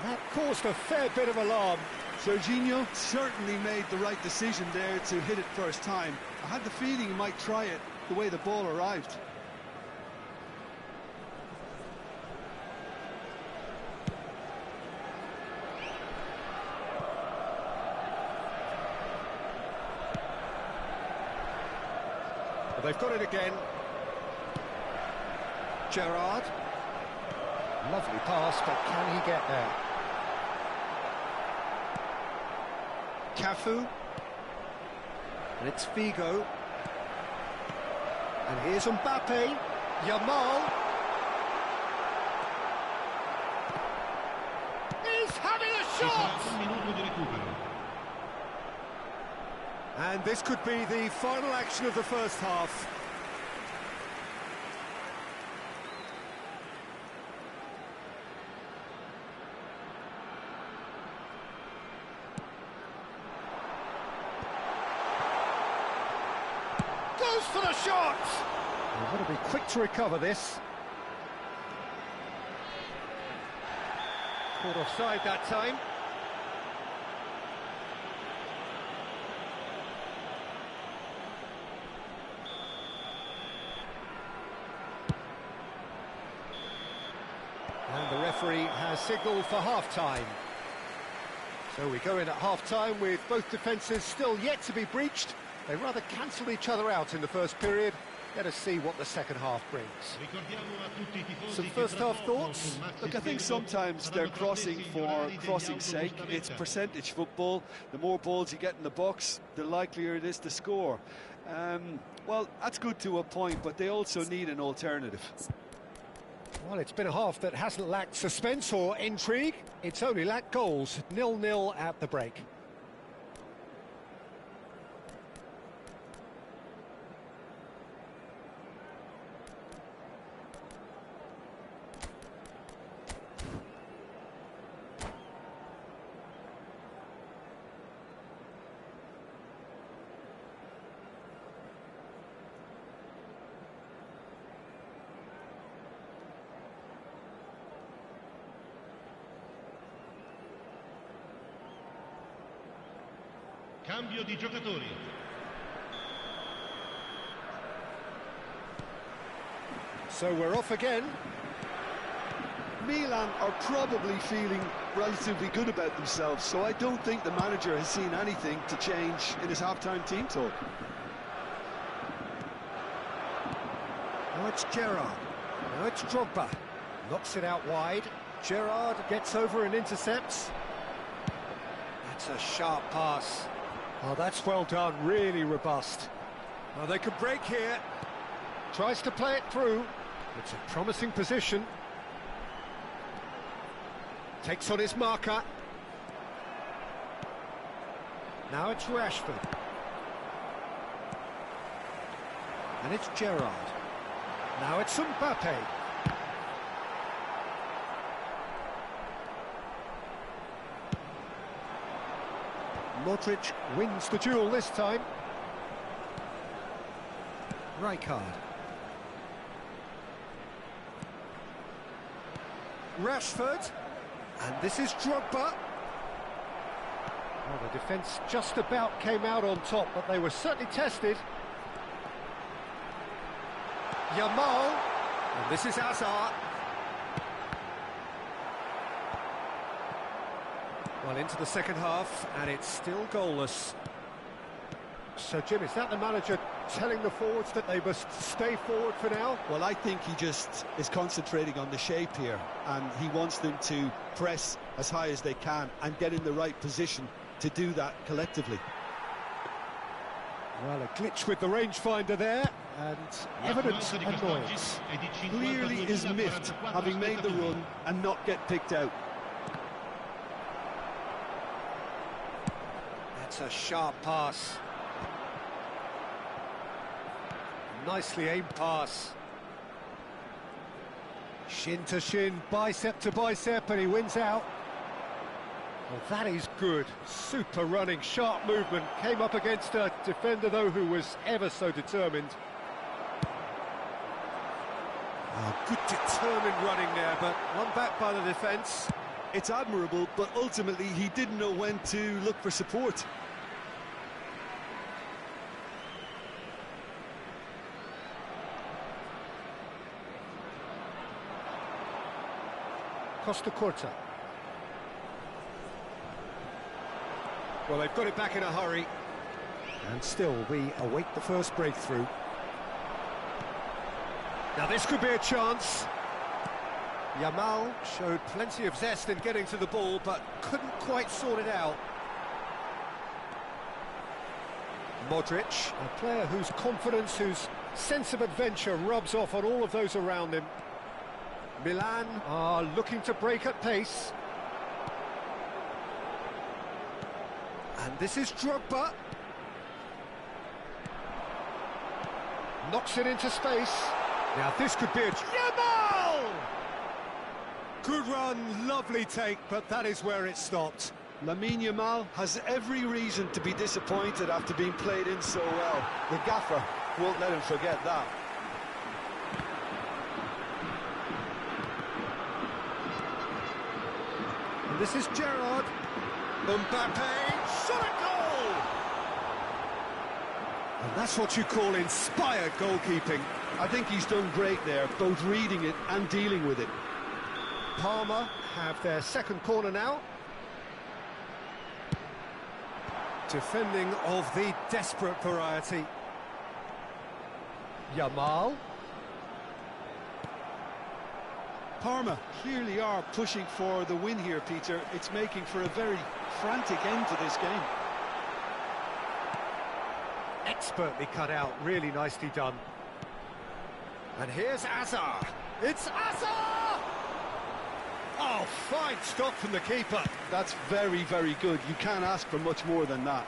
And that caused a fair bit of alarm. Jorginho certainly made the right decision there to hit it first time. I had the feeling he might try it the way the ball arrived. Well, they've got it again. Gerrard. Lovely pass, but can he get there? Cafu. And it's Figo. And here's Mbappe. Yamal. He's having a shot! And this could be the final action of the first half. Goes for the shot! They've got to be quick to recover this. Caught offside that time. And the referee has signalled for half-time. So we go in at half-time with both defences still yet to be breached. They rather cancelled each other out in the first period. Let us see what the second half brings. Some first half thoughts? Look, I think sometimes they're crossing for crossing's sake. It's percentage football. The more balls you get in the box, the likelier it is to score. Well, that's good to a point, but they also need an alternative. Well, it's been a half that hasn't lacked suspense or intrigue. It's only lacked goals. 0-0 at the break. Cambio di giocatori. So we're off again. Milan are probably feeling relatively good about themselves, so I don't think the manager has seen anything to change in his half-time team talk. Now it's Gerrard. Now it's Drogba. Knocks it out wide. Gerrard gets over and intercepts. That's a sharp pass. Oh, that's well done, really robust. Well, they could break here. Tries to play it through. It's a promising position. Takes on his marker. Now it's Rashford. And it's Gerrard. Now it's Mbappe. Modric wins the duel this time. Rijkaard. Rashford. And this is Drogba. Well, the defence just about came out on top, but they were certainly tested. Yamal. And this is Azar. Well, into the second half, and it's still goalless. So, Jim, is that the manager telling the forwards that they must stay forward for now? Well, I think he just is concentrating on the shape here, and he wants them to press as high as they can and get in the right position to do that collectively. Well, a glitch with the rangefinder there, and evidence of annoyance. Clearly is miffed, having made the run and not get picked out. That's a sharp pass. Nicely aimed pass. Shin to shin, bicep to bicep, and he wins out. Well, that is good. Super running, sharp movement. Came up against a defender, though, who was ever so determined. Oh, good determined running there, but one back by the defence. It's admirable, but ultimately he didn't know when to look for support. Costa Corta. Well, they've got it back in a hurry. And still, we await the first breakthrough. Now, this could be a chance. Yamal showed plenty of zest in getting to the ball, but couldn't quite sort it out. Modric, a player whose confidence, whose sense of adventure rubs off on all of those around him. Milan are looking to break at pace. And this is Drogba. Knocks it into space. Now this could be a... Yamal! Good run, lovely take, but that is where it stopped. Lamine Yamal has every reason to be disappointed after being played in so well. The gaffer won't let him forget that. And this is Gerrard. Mbappe, shot a goal! And that's what you call inspired goalkeeping. I think he's done great there, both reading it and dealing with it. Parma have their second corner now. Defending of the desperate variety. Yamal. Parma clearly are pushing for the win here, Peter. It's making for a very frantic end to this game. Expertly cut out, really nicely done. And here's Azar. It's Azar! Oh, fine stop from the keeper. That's very, very good. You can't ask for much more than that.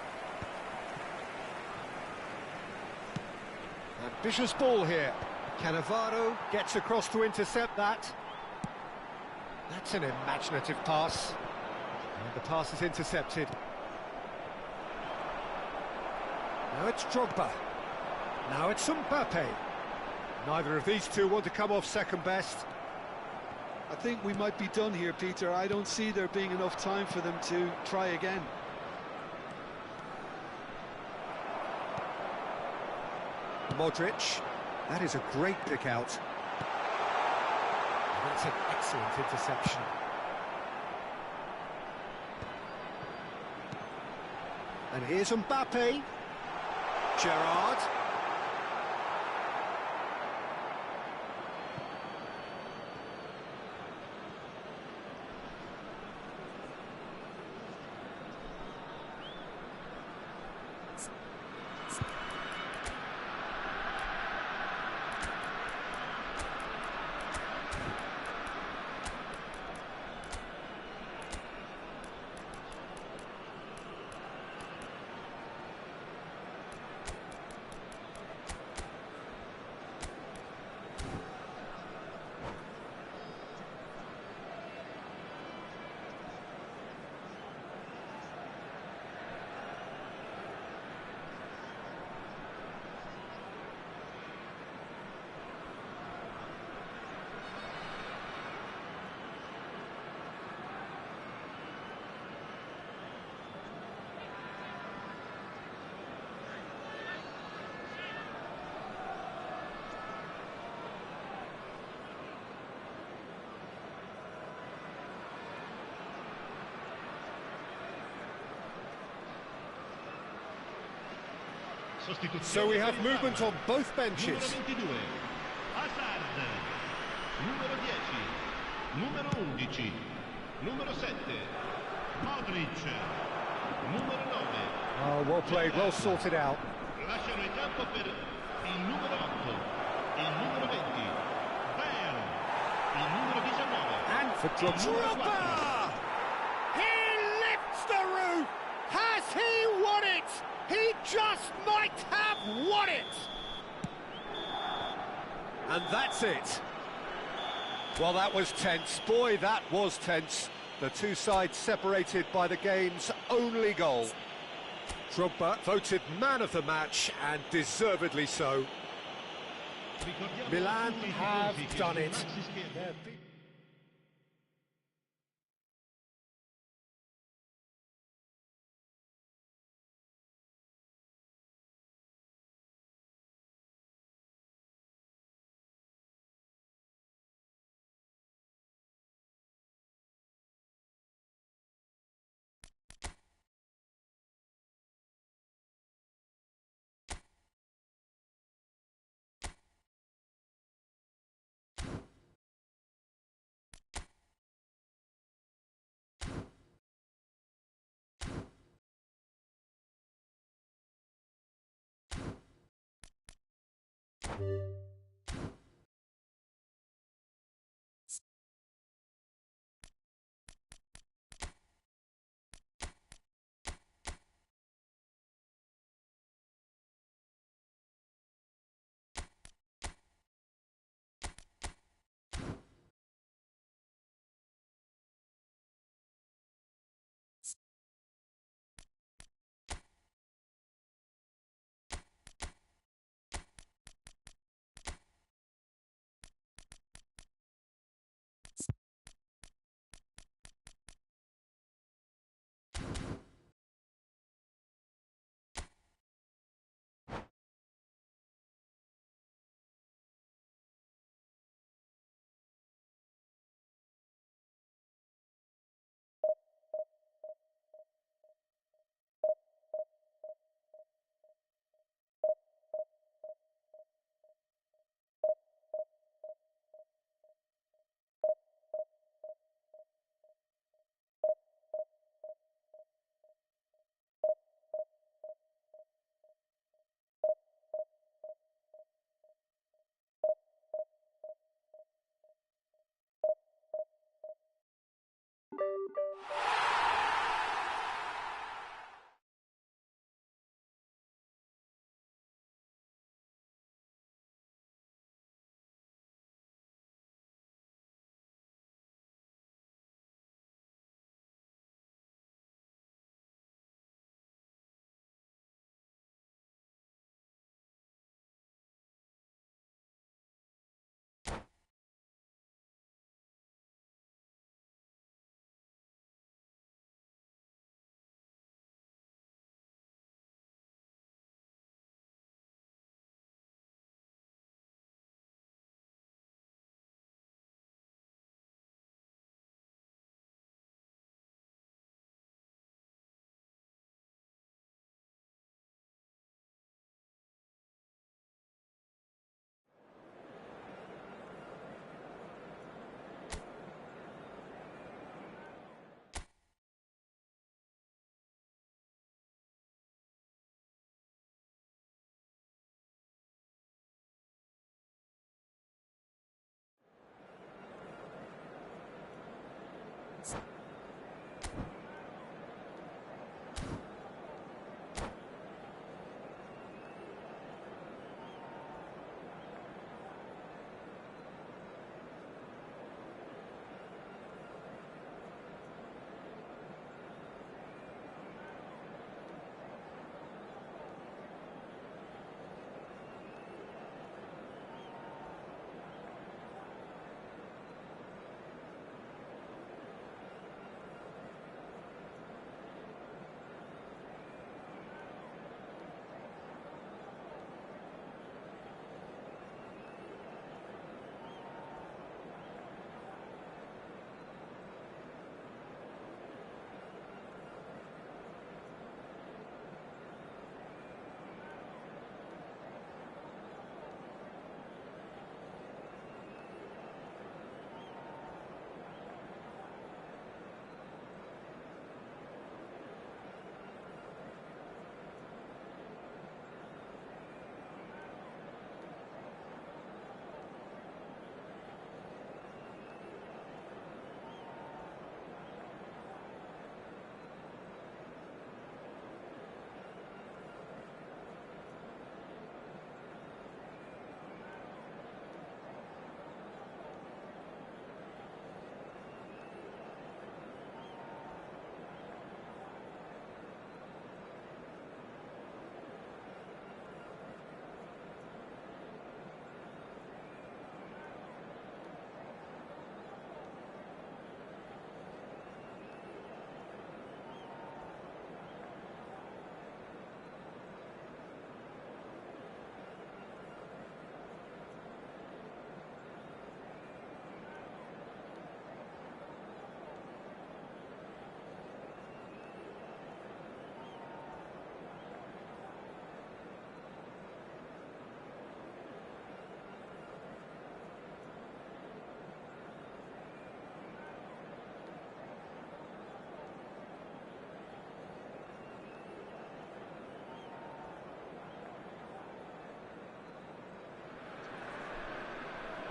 Ambitious ball here. Cannavaro gets across to intercept that. That's an imaginative pass. And the pass is intercepted. Now it's Drogba. Now it's Mbappe. Neither of these two want to come off second best. I think we might be done here, Peter. I don't see there being enough time for them to try again. Modric. That is a great pick out. That's an excellent interception. And here's Mbappe. Gerrard. So we have movement on both benches. Numero 22, Hazard. Numero 10, numero 11, numero 7, Modric. Numero 9. Oh, well played, well sorted out. Lasciano il campo per il numero 8, il numero 20, Bale, il numero 19. And for Drogba! He lifts the roof! Has he won it? He just might have won it! And that's it. Well, that was tense. Boy, that was tense. The two sides separated by the game's only goal. Drogba voted man of the match, and deservedly so. Milan have done it.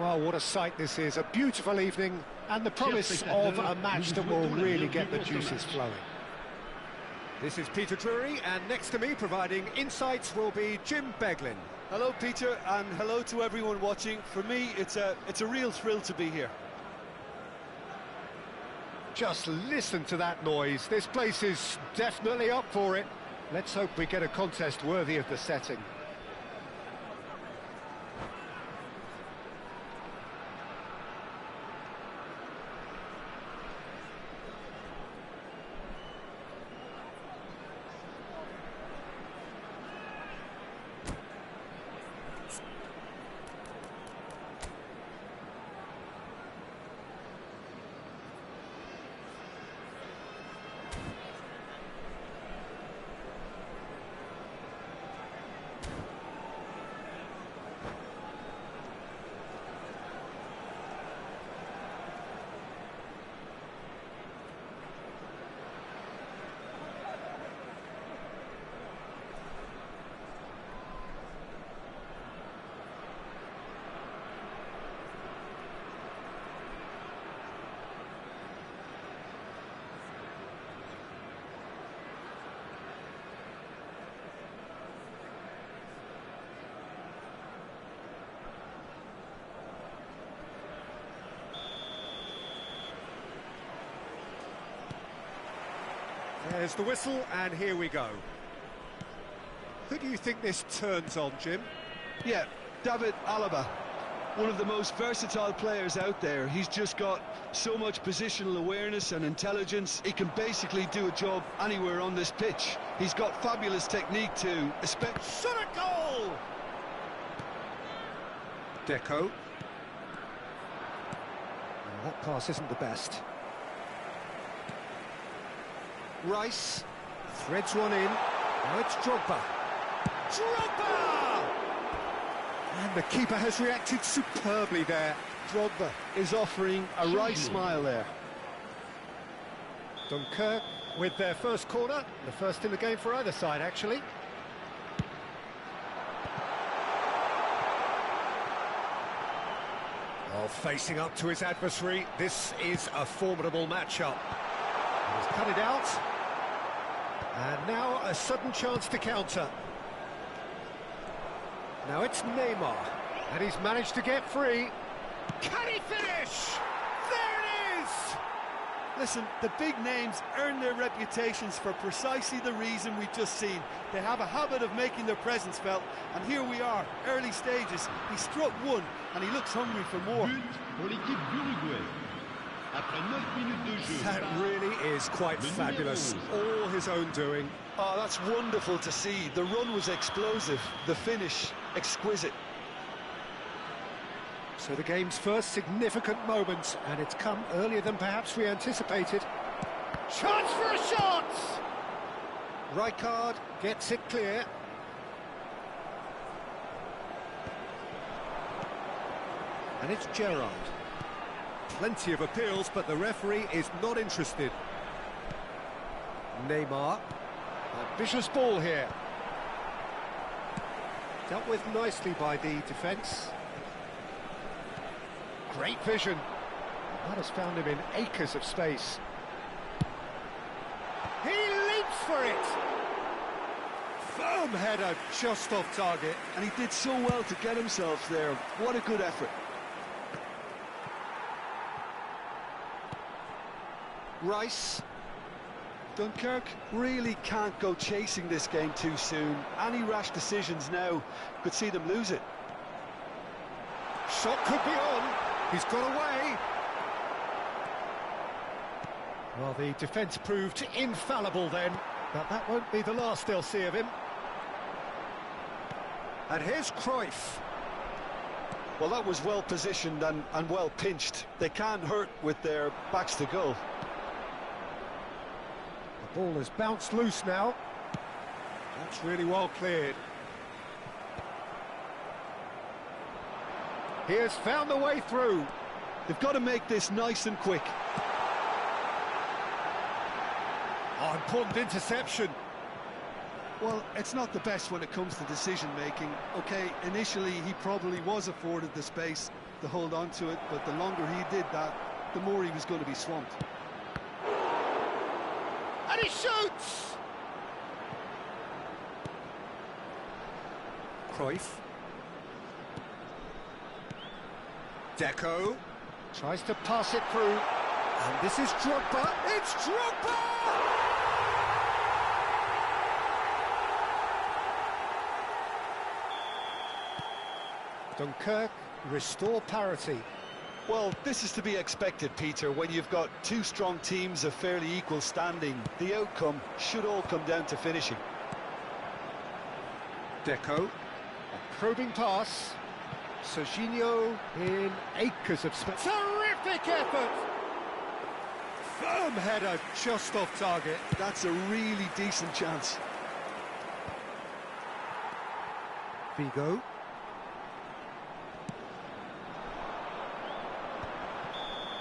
Well, what a sight this is. A beautiful evening and the promise of a match that will really get the juices flowing. This is Peter Drury, and next to me providing insights will be Jim Beglin. Hello, Peter, and hello to everyone watching. For me, it's a real thrill to be here. Just listen to that noise. This place is definitely up for it. Let's hope we get a contest worthy of the setting. There's the whistle, and here we go. Who do you think this turns on, Jim? Yeah, David Alaba, one of the most versatile players out there. He's just got so much positional awareness and intelligence. He can basically do a job anywhere on this pitch. He's got fabulous technique too, especially... Shot a goal! Deco. And that pass isn't the best. Rice threads one in. Now it's Drogba. Drogba! And the keeper has reacted superbly there. Drogba is offering a right smile there. Dunkirk with their first corner, the first in the game for either side, actually. Well, facing up to his adversary, this is a formidable matchup. He's cut it out. And now a sudden chance to counter. Now it's Neymar, and he's managed to get free. Can he finish? There it is! Listen, the big names earn their reputations for precisely the reason we've just seen. They have a habit of making their presence felt, and here we are, early stages. He struck one, and he looks hungry for more. But pour l'équipe d'Uruguay. Après 9 minutes de jeu. That really is quite fabulous. All his own doing. Oh, that's wonderful to see. The run was explosive, the finish exquisite. So the game's first significant moment, and it's come earlier than perhaps we anticipated. Chance for a shot! Rijkaard gets it clear. And it's Gerrard. Plenty of appeals, but the referee is not interested. Neymar. A vicious ball here. Dealt with nicely by the defence. Great vision. That has found him in acres of space. He leaps for it! Firm header, just off target. And he did so well to get himself there. What a good effort. Rice. Dunkirk really can't go chasing this game too soon. Any rash decisions now could see them lose it. Shot could be on. He's got away. Well, the defence proved infallible then, but that won't be the last they'll see of him. And here's Cruyff. Well, that was well positioned and well pinched. They can't hurt with their backs to goal. The ball has bounced loose now. That's really well cleared. He has found the way through. They've got to make this nice and quick. Oh, important interception. Well, it's not the best when it comes to decision-making. OK, initially he probably was afforded the space, to hold on to it, but the longer he did that, the more he was going to be swamped. And he shoots! Cruyff. Deco tries to pass it through, and this is Drogba. It's Drogba! Dunkirk restore parity. Well, this is to be expected, Peter. When you've got two strong teams of fairly equal standing, the outcome should all come down to finishing. Deco, a probing pass. Serginho in acres of space. Terrific effort! Firm header just off target. That's a really decent chance. Figo.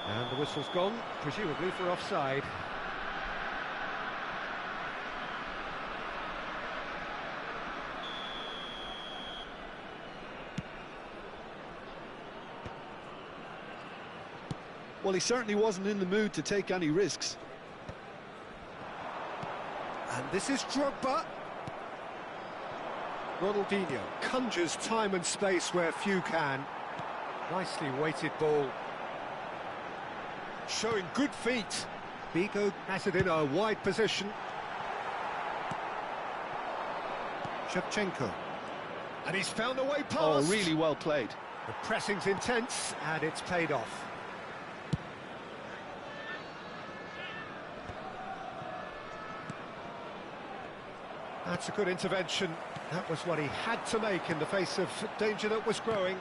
And the whistle's gone, presumably for offside. Well, he certainly wasn't in the mood to take any risks. And this is Drogba. Ronaldinho conjures time and space where few can. Nicely weighted ball. Showing good feet. Figo has it in a wide position. Shevchenko. And he's found a way past. Oh, really well played. The pressing's intense, and it's paid off. That's a good intervention. That was what he had to make in the face of danger that was growing.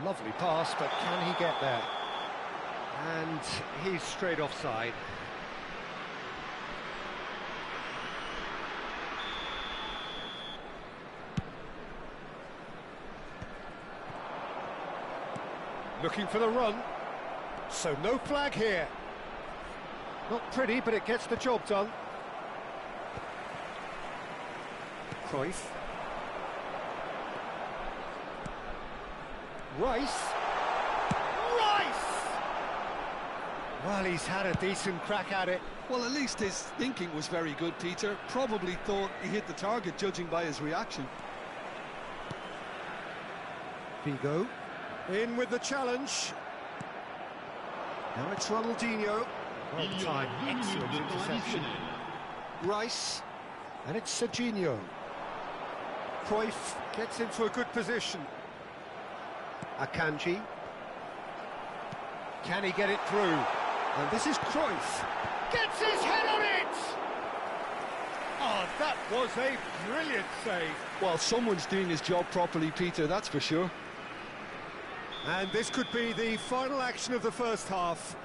Lovely pass, but can he get there? And he's straight offside. Looking for the run. So no flag here. Not pretty, but it gets the job done. Cruyff. Rice. Well, he's had a decent crack at it. Well, at least his thinking was very good, Peter. Probably thought he hit the target, judging by his reaction. Figo. In with the challenge. Now it's Ronaldinho. Well timed, excellent interception. Rice. And it's Serginho. Cruyff gets into a good position. Akanji. Can he get it through? And this is Cruyff. Gets his head on it! Oh, that was a brilliant save. Well, someone's doing his job properly, Peter, that's for sure. And this could be the final action of the first half.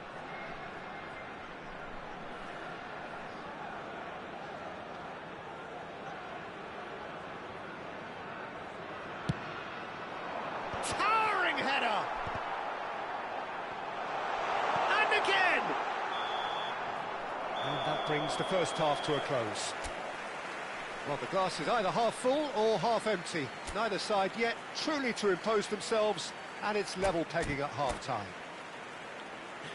Towering header! And again! And that brings the first half to a close. Well, the glass is either half full or half empty. Neither side yet truly to impose themselves, and it's level pegging at half-time.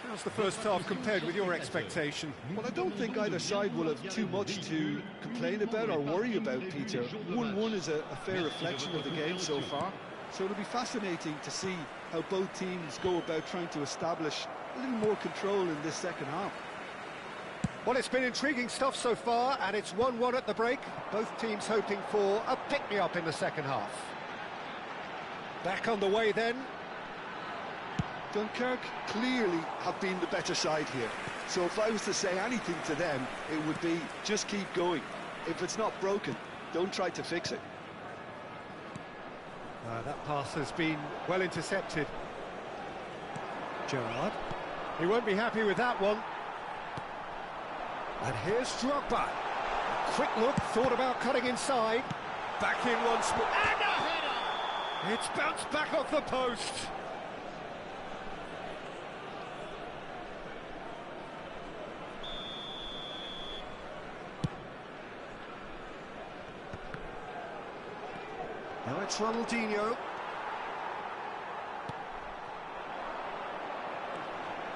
How's the first half compared with your expectation? Well, I don't think either side will have too much to complain about or worry about, Peter. 1-1 is a fair reflection of the game so far, so it'll be fascinating to see how both teams go about trying to establish a little more control in this second half. Well, it's been intriguing stuff so far, and it's 1-1 at the break. Both teams hoping for a pick-me-up in the second half. Back on the way then. Dunkirk clearly have been the better side here. So if I was to say anything to them, it would be just keep going. If it's not broken, don't try to fix it. That pass has been well intercepted. Gerrard. He won't be happy with that one. And here's Drogba. A quick look, thought about cutting inside. Back in once more. And a header! It's bounced back off the post. Now it's Ronaldinho.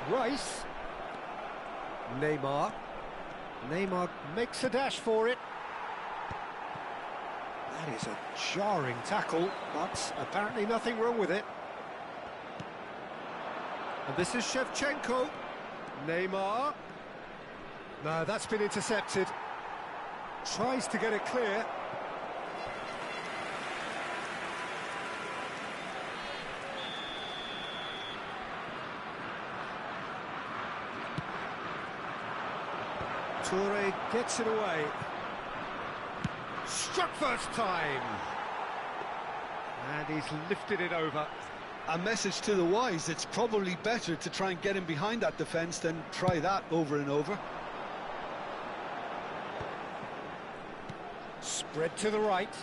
Rice. Neymar. Neymar makes a dash for it. That is a jarring tackle, but apparently nothing wrong with it. And this is Shevchenko. Neymar. No, that's been intercepted. Tries to get it clear. Toure gets it away. Struck first time. And he's lifted it over. A message to the wise, it's probably better to try and get him behind that defence than try that over and over. Spread to the right.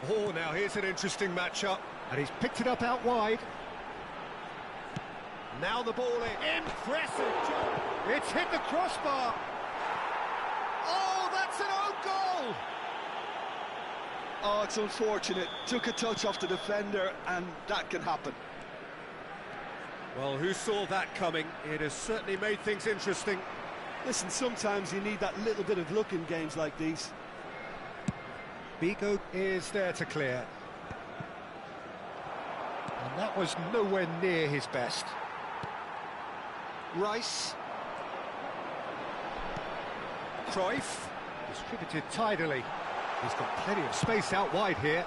Oh, now here's an interesting matchup. And he's picked it up out wide. Now the ball in. Impressive jump. It's hit the crossbar. Oh, that's an own goal. Oh, it's unfortunate. Took a touch off the defender, and that can happen. Well, who saw that coming? It has certainly made things interesting. Listen, sometimes you need that little bit of luck in games like these. Bigo is there to clear. And that was nowhere near his best. Rice. Cruyff. Distributed tidily. He's got plenty of space out wide here.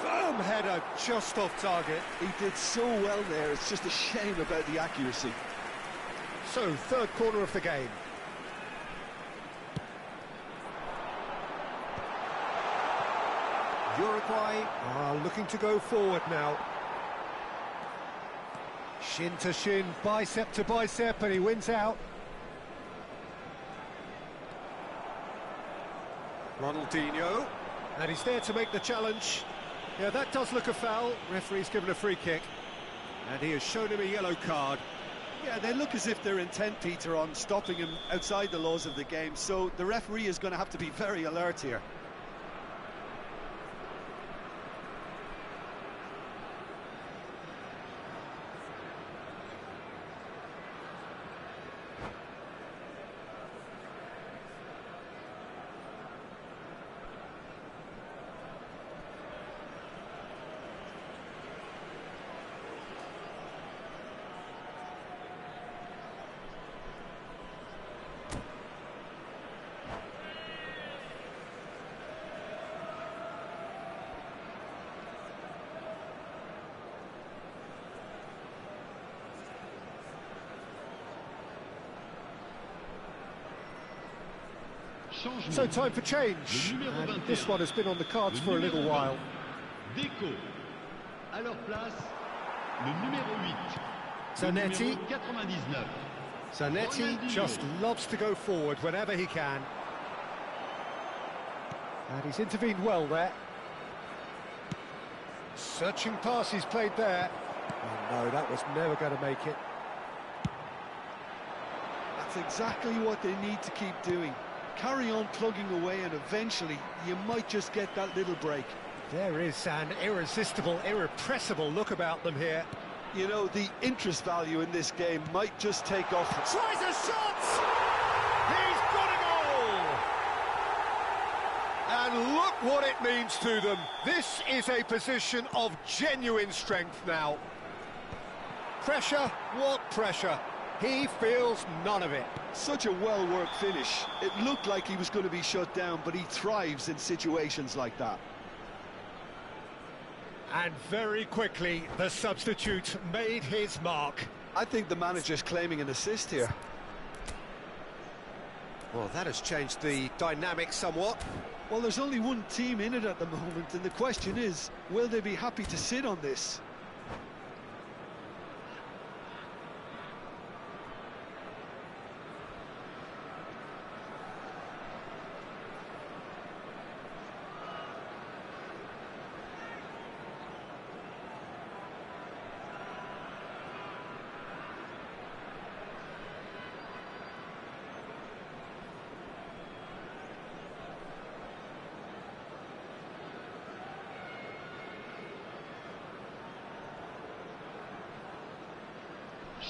Firm header just off target. He did so well there, it's just a shame about the accuracy. So, third corner of the game. Uruguay are looking to go forward now. Shin to shin, bicep to bicep, and he wins out. Ronaldinho, and he's there to make the challenge. Yeah, that does look a foul. Referee's given a free kick, and he has shown him a yellow card. Yeah, they look as if they're intent, Peter, on stopping him outside the laws of the game, so the referee is going to have to be very alert here. So time for change, and this one has been on the cards for a little while. Deco. À leur place, le numéro 8. Zanetti. Le numéro 99. Zanetti just loves to go forward whenever he can. And he's intervened well there. Searching pass he's played there. Oh no, that was never going to make it. That's exactly what they need to keep doing. Carry on plugging away, and eventually you might just get that little break. There is an irresistible, irrepressible look about them here. You know, the interest value in this game might just take off. Tries a shot! He's got a goal! And look what it means to them. This is a position of genuine strength now. Pressure? What pressure? He feels none of it. Such a well-worked finish. It looked like he was going to be shut down, but he thrives in situations like that. And very quickly, the substitute made his mark. I think the manager's claiming an assist here. Well, that has changed the dynamic somewhat. Well, there's only one team in it at the moment, and the question is, will they be happy to sit on this?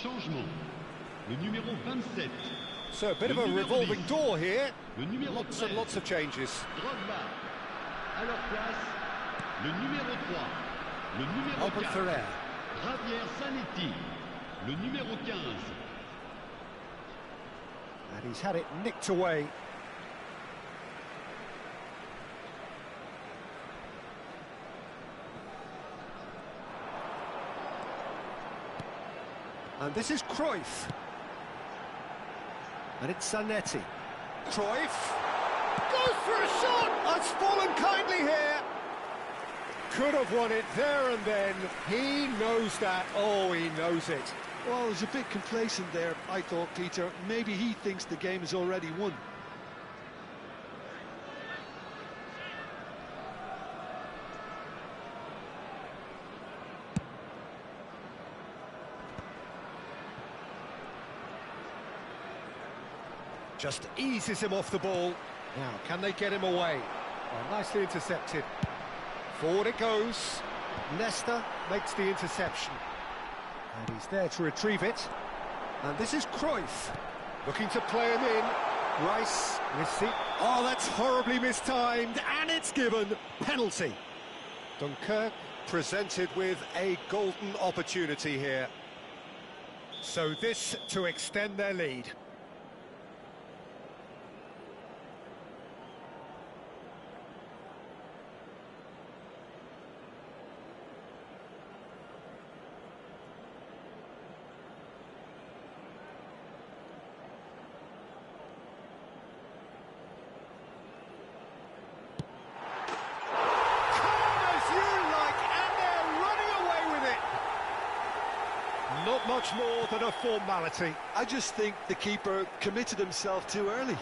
Changement. Le numéro 27. So a bit of Le a numéro revolving 10. door here. Le numéro Lots and 13. lots of changes. Drogba. À leur place, le numéro 3. Le numéro Albert 4. Ferrer. Javier Zanetti. Le numéro 15. And he's had it nicked away. And this is Cruyff. And it's Zanetti. Cruyff goes for a shot! That's fallen kindly here. Could have won it there and then. He knows that. Oh, he knows it. Well, it was a bit complacent there, I thought, Peter. Maybe he thinks the game is already won. Just eases him off the ball. Now, can they get him away? Oh, nicely intercepted. Forward it goes. Nesta makes the interception. And he's there to retrieve it. And this is Cruyff. Looking to play him in. Rice, Messi. Oh, that's horribly mistimed. And it's given. Penalty. Dunkirk presented with a golden opportunity here. So this to extend their lead. Not much more than a formality. I just think the keeper committed himself too early.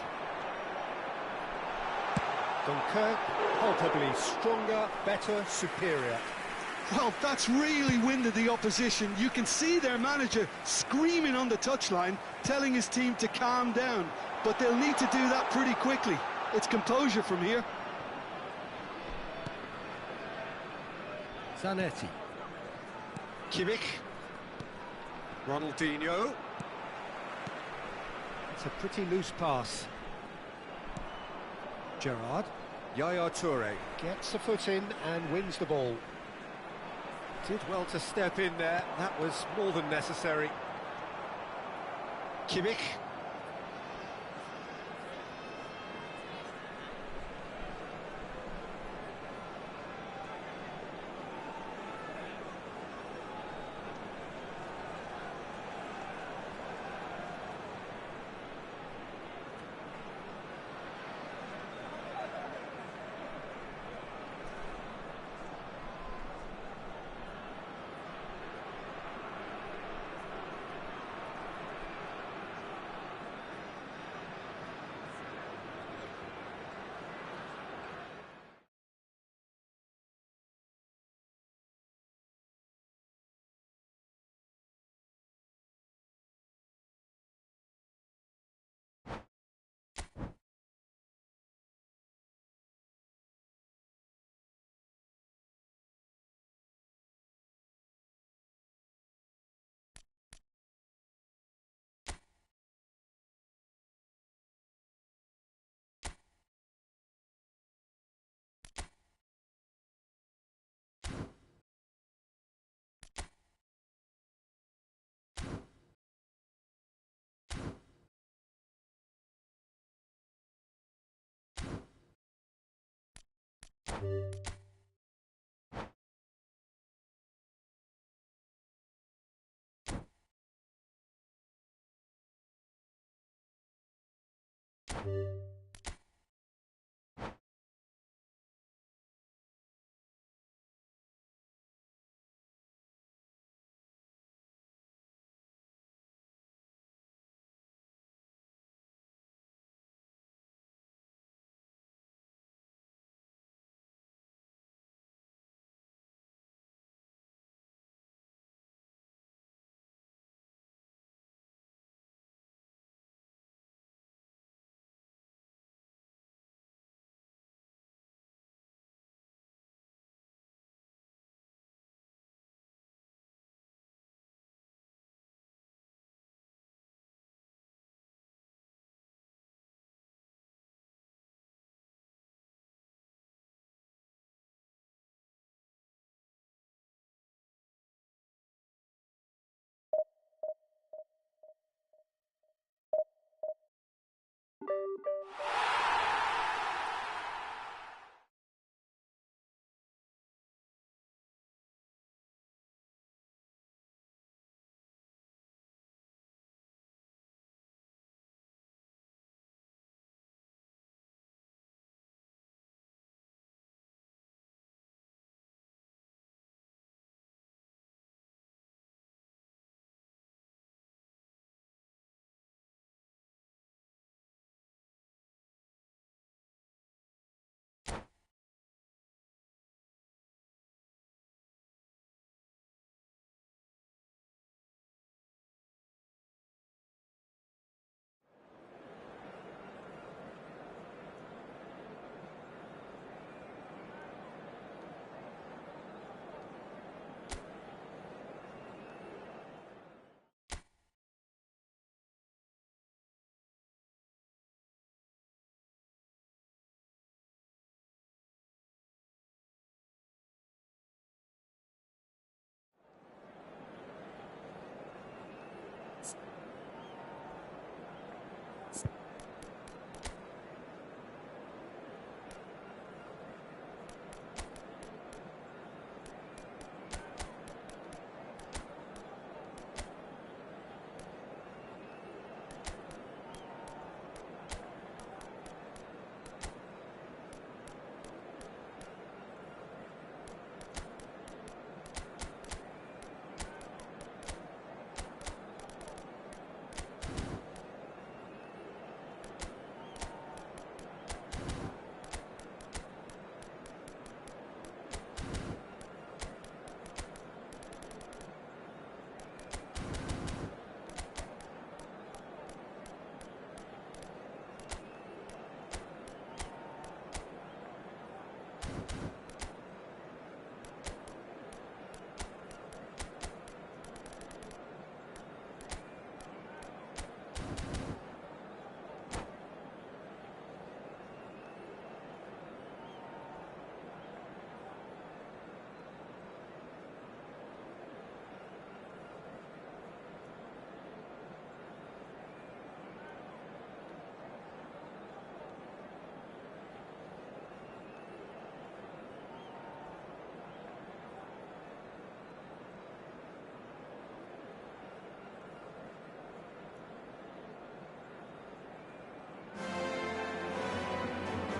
Dunkirk, palpably stronger, better, superior. Well, that's really winded the opposition. You can see their manager screaming on the touchline, telling his team to calm down. But they'll need to do that pretty quickly. It's composure from here. Zanetti. Kimmich. Ronaldinho. It's a pretty loose pass. Gerrard. Yaya Toure gets a foot in and wins the ball. Did well to step in there. That was more than necessary. Kimmich.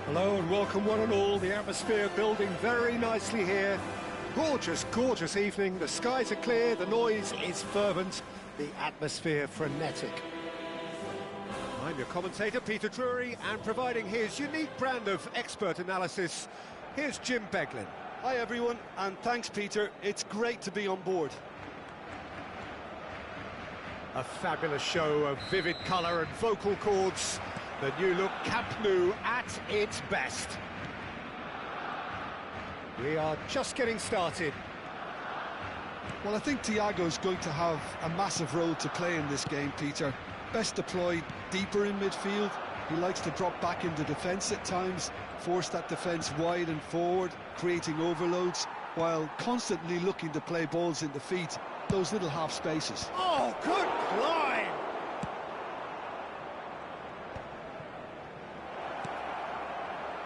Hello and welcome one and all. The atmosphere building very nicely here. Gorgeous, gorgeous evening. The skies are clear, the noise is fervent, the atmosphere frenetic. I'm your commentator, Peter Drury, and providing his unique brand of expert analysis, here's Jim Beglin. Hi everyone, and thanks Peter, it's great to be on board. A fabulous show of vivid colour and vocal cords. The new look Camp Nou at its best. We are just getting started. Well, I think Thiago's going to have a massive role to play in this game, Peter. Best deployed deeper in midfield. He likes to drop back into defence at times, force that defence wide and forward, creating overloads, while constantly looking to play balls into feet, those little half spaces. Oh, good climb!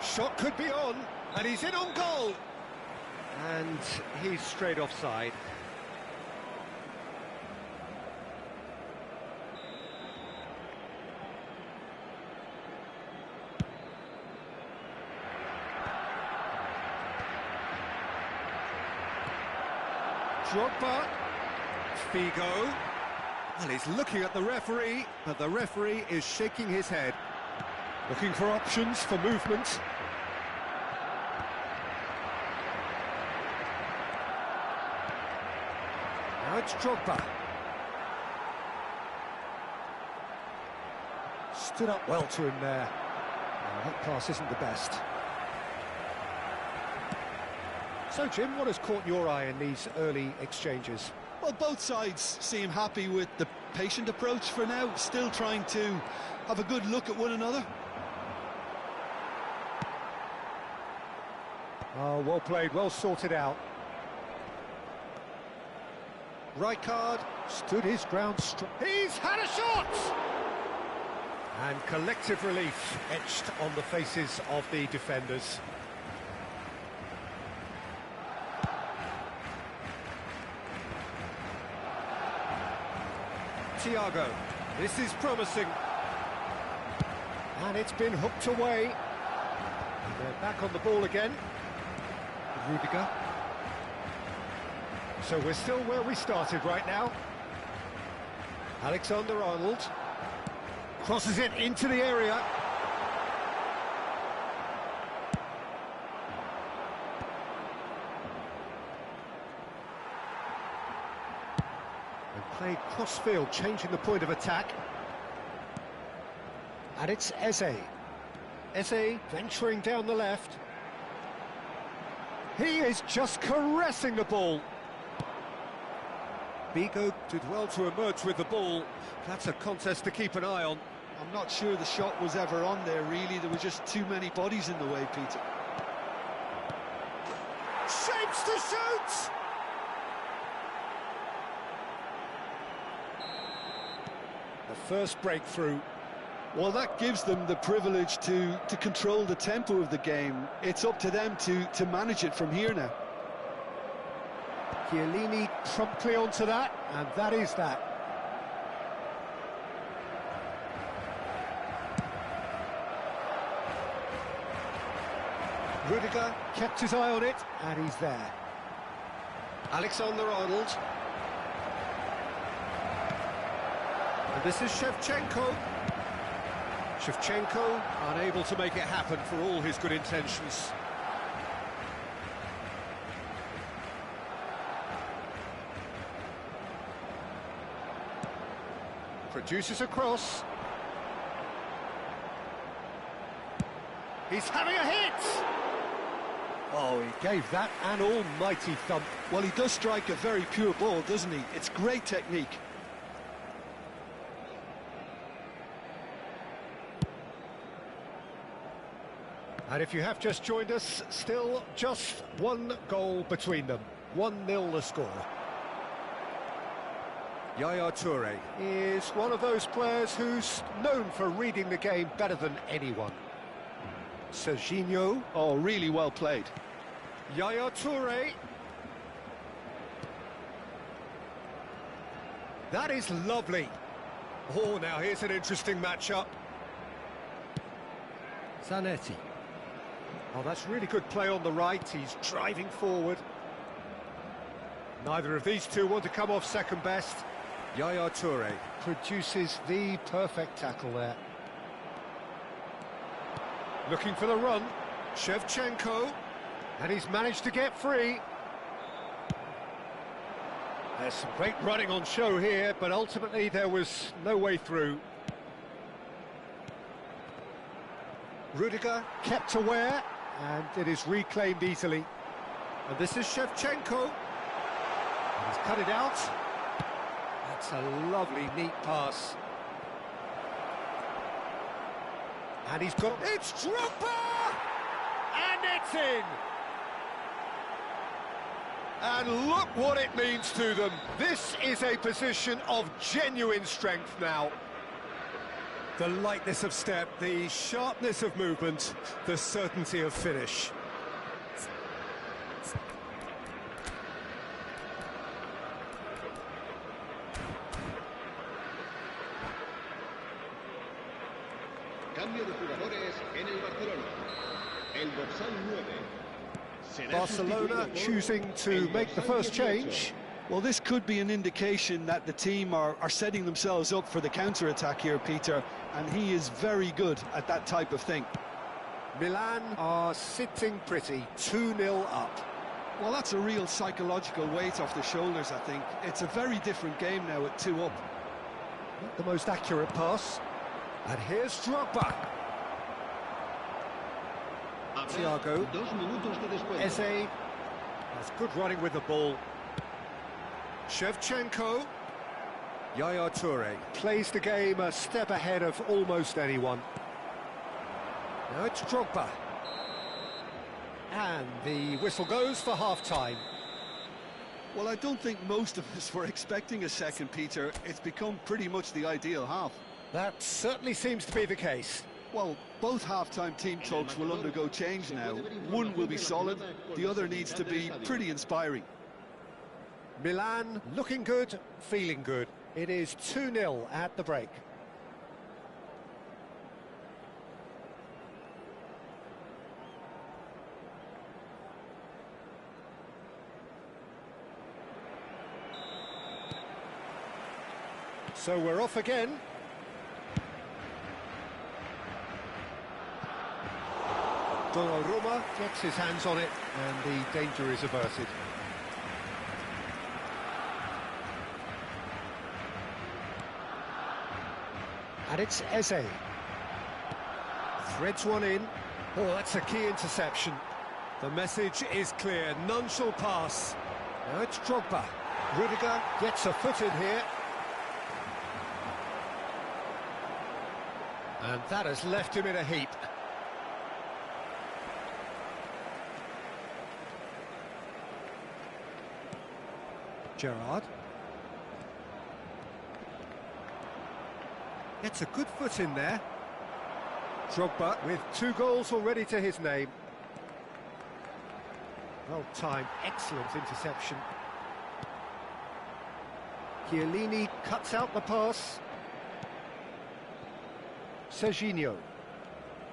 Shot could be on, and he's in on goal. And he's straight offside. Drogba, Figo. Well, he's looking at the referee, but the referee is shaking his head. Looking for options for movement. Now it's Drogba. Stood up well to him there. Oh, that pass isn't the best. So, Jim, what has caught your eye in these early exchanges? Well, both sides seem happy with the patient approach for now, still trying to have a good look at one another. Oh, well played, well sorted out. Rijkaard stood his ground strong. He's had a shot! And collective relief etched on the faces of the defenders. Thiago, this is promising. And it's been hooked away. And they're back on the ball again. Rudiger. So we're still where we started right now. Alexander-Arnold crosses it into the area. And played cross-field, changing the point of attack. And it's Eze. Eze venturing down the left. He is just caressing the ball. Figo did well to emerge with the ball. That's a contest to keep an eye on. I'm not sure the shot was ever on there, really. There were just too many bodies in the way, Peter. Shapes to shoot! The first breakthrough. Well, that gives them the privilege to control the tempo of the game. It's up to them to manage it from here now. Chiellini promptly onto that, and that is that. Rudiger kept his eye on it, and he's there. Alexander-Arnold. And this is Shevchenko. Shevchenko unable to make it happen for all his good intentions. Produces a cross. He's having a hit! Oh, he gave that an almighty thump. Well, he does strike a very pure ball, doesn't he? It's great technique. And if you have just joined us, still just one goal between them. 1-0 the score. Yaya Toure is one of those players who's known for reading the game better than anyone. Serginho. Oh, really well played. Yaya Toure. That is lovely. Oh, now here's an interesting matchup. Zanetti. Oh, that's really good play on the right. He's driving forward. Neither of these two want to come off second best. Yaya Toure produces the perfect tackle there. Looking for the run. Shevchenko. And he's managed to get free. There's some great running on show here, but ultimately there was no way through. Rudiger kept aware, and it is reclaimed easily. And this is Shevchenko. And he's cut it out. That's a lovely, neat pass. And he's got... It's Drogba! And it's in! And look what it means to them. This is a position of genuine strength now. The lightness of step, the sharpness of movement, the certainty of finish. Cambio de jugadores en el Barcelona. El dorsal 9. Barcelona choosing to make the first change. Well, this could be an indication that the team are setting themselves up for the counter-attack here, Peter, and he is very good at that type of thing. Milan are sitting pretty, 2-0 up. Well, that's a real psychological weight off the shoulders, I think. It's a very different game now at 2 up. Not the most accurate pass. And here's Drogba. Thiago. Eze. That's good running with the ball. Shevchenko. Yaya Toure plays the game a step ahead of almost anyone. Now it's Drogba. And the whistle goes for half-time. Well, I don't think most of us were expecting a second, Peter. It's become pretty much the ideal half. That certainly seems to be the case. Well, both half-time team talks will undergo change now. One will be solid, the other needs to be pretty inspiring. Milan looking good, feeling good. It is 2-0 at the break. So we're off again. Donnarumma gets his hands on it and the danger is averted. And it's Eze. Threads one in. Oh, that's a key interception. The message is clear, none shall pass. Now it's Drogba. Rudiger gets a foot in here. And that has left him in a heap. Gerrard. Gets a good foot in there. Drogba with 2 goals already to his name. Well timed, excellent interception. Chiellini cuts out the pass. Serginho.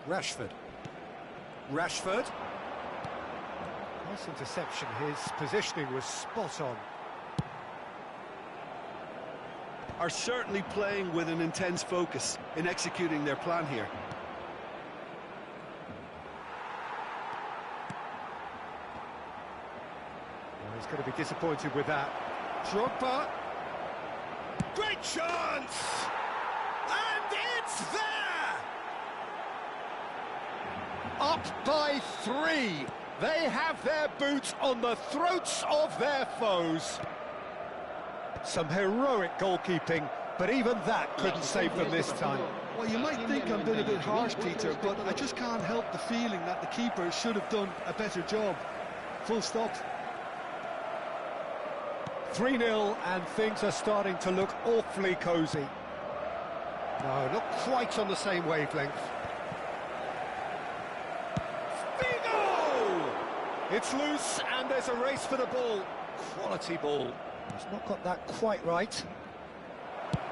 Rashford. Rashford. Nice interception, his positioning was spot on. Are certainly playing with an intense focus in executing their plan here. Well, he's going to be disappointed with that. Drogba. Great chance! And it's there! Up by 3. They have their boots on the throats of their foes. Some heroic goalkeeping, but even that couldn't save them this time. Well, you might think I'm being a bit harsh, Peter, but I just can't help the feeling that the keeper should have done a better job. Full stop. 3-0, and things are starting to look awfully cosy. No, not quite on the same wavelength. Figo! It's loose, and there's a race for the ball. Quality ball. He's not got that quite right.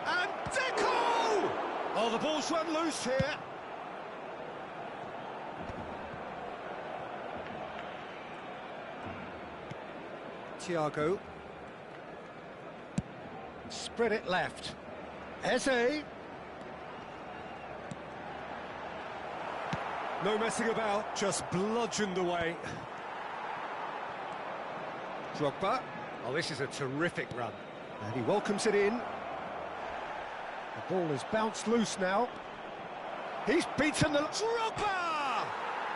And Deco! Oh, the ball's run loose here. Thiago. Spread it left. Eze. No messing about, just bludgeoned away. Drogba. Oh, this is a terrific run. And he welcomes it in. The ball is bounced loose now. He's beaten the... Drogba!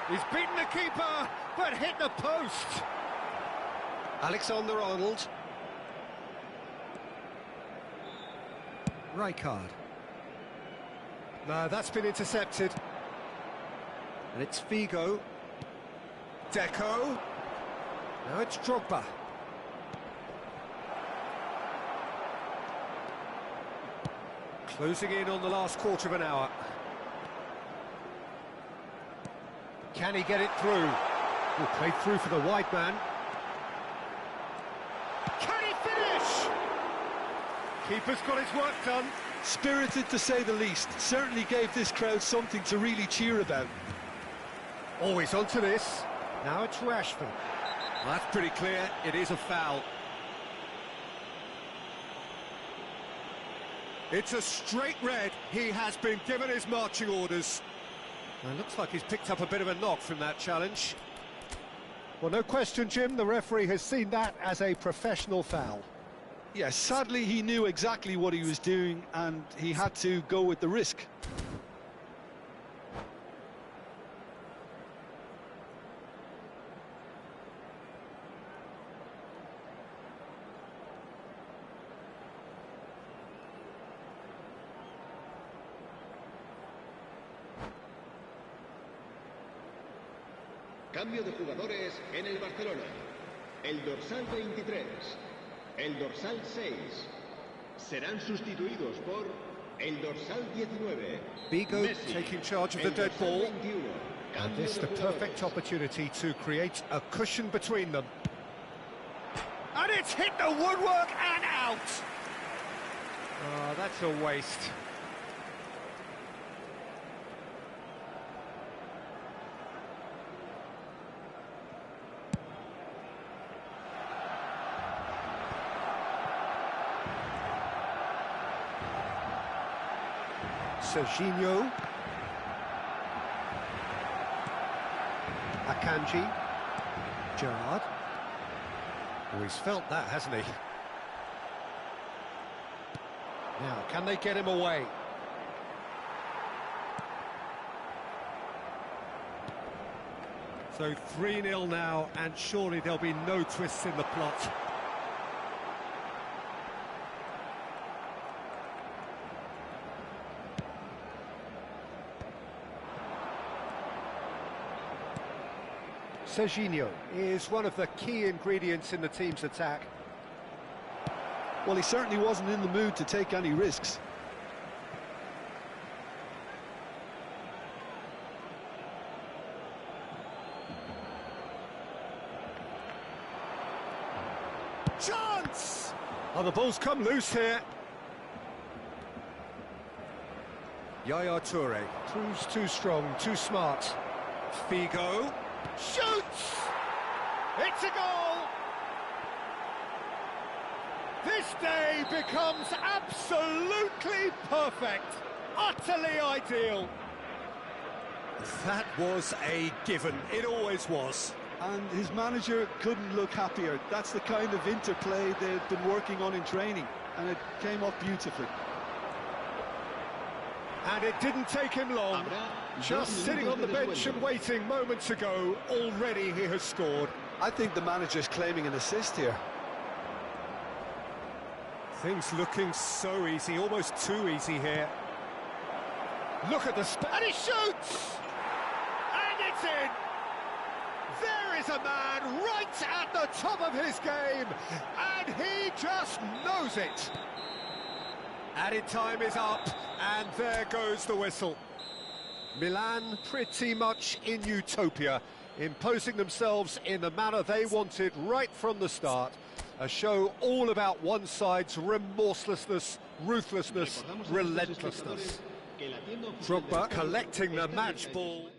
He's beaten the keeper, but hit the post. Alexander-Arnold. Rijkaard. No, that's been intercepted. And it's Figo. Deco. Now it's Drogba. Closing in on the last quarter of an hour. Can he get it through? Will play through for the wide man. Can he finish? Keeper's got his work done. Spirited to say the least. Certainly gave this crowd something to really cheer about. Always onto this. Now it's Rashford. Well, that's pretty clear. It is a foul. It's a straight red. He has been given his marching orders. It looks like he's picked up a bit of a knock from that challenge. Well, no question, Jim, the referee has seen that as a professional foul. Yes, sadly he knew exactly what he was doing and he had to go with the risk. Cambio de jugadores en el Barcelona. El dorsal 23, el dorsal 6 serán sustituidos por el dorsal 19. Figo Messi, taking charge of the dead dorsal ball. 21. And this the perfect opportunity to create a cushion between them. And it's hit the woodwork and out! Oh, that's a waste. Serginho. Akanji. Gerrard. Oh, he's felt that, hasn't he? Now, can they get him away? So 3-0 now, and surely there'll be no twists in the plot. Serginho is one of the key ingredients in the team's attack. Well, he certainly wasn't in the mood to take any risks. Chance! Oh, the ball's come loose here. Yaya Toure proves too strong, too smart. Figo shoots! It's a goal! This day becomes absolutely perfect, utterly ideal. That was a given, it always was. And his manager couldn't look happier. That's the kind of interplay they've been working on in training, and it came off beautifully. And it didn't take him long. Just sitting on the bench and waiting moments ago, already he has scored. I think the manager's claiming an assist here. Things looking so easy, almost too easy here. Look at the and he shoots! And it's in! There is a man right at the top of his game, and he just knows it. Added time is up, and there goes the whistle. Milan pretty much in utopia, imposing themselves in the manner they wanted right from the start. A show all about one side's remorselessness, ruthlessness, relentlessness. Drogba collecting the match ball.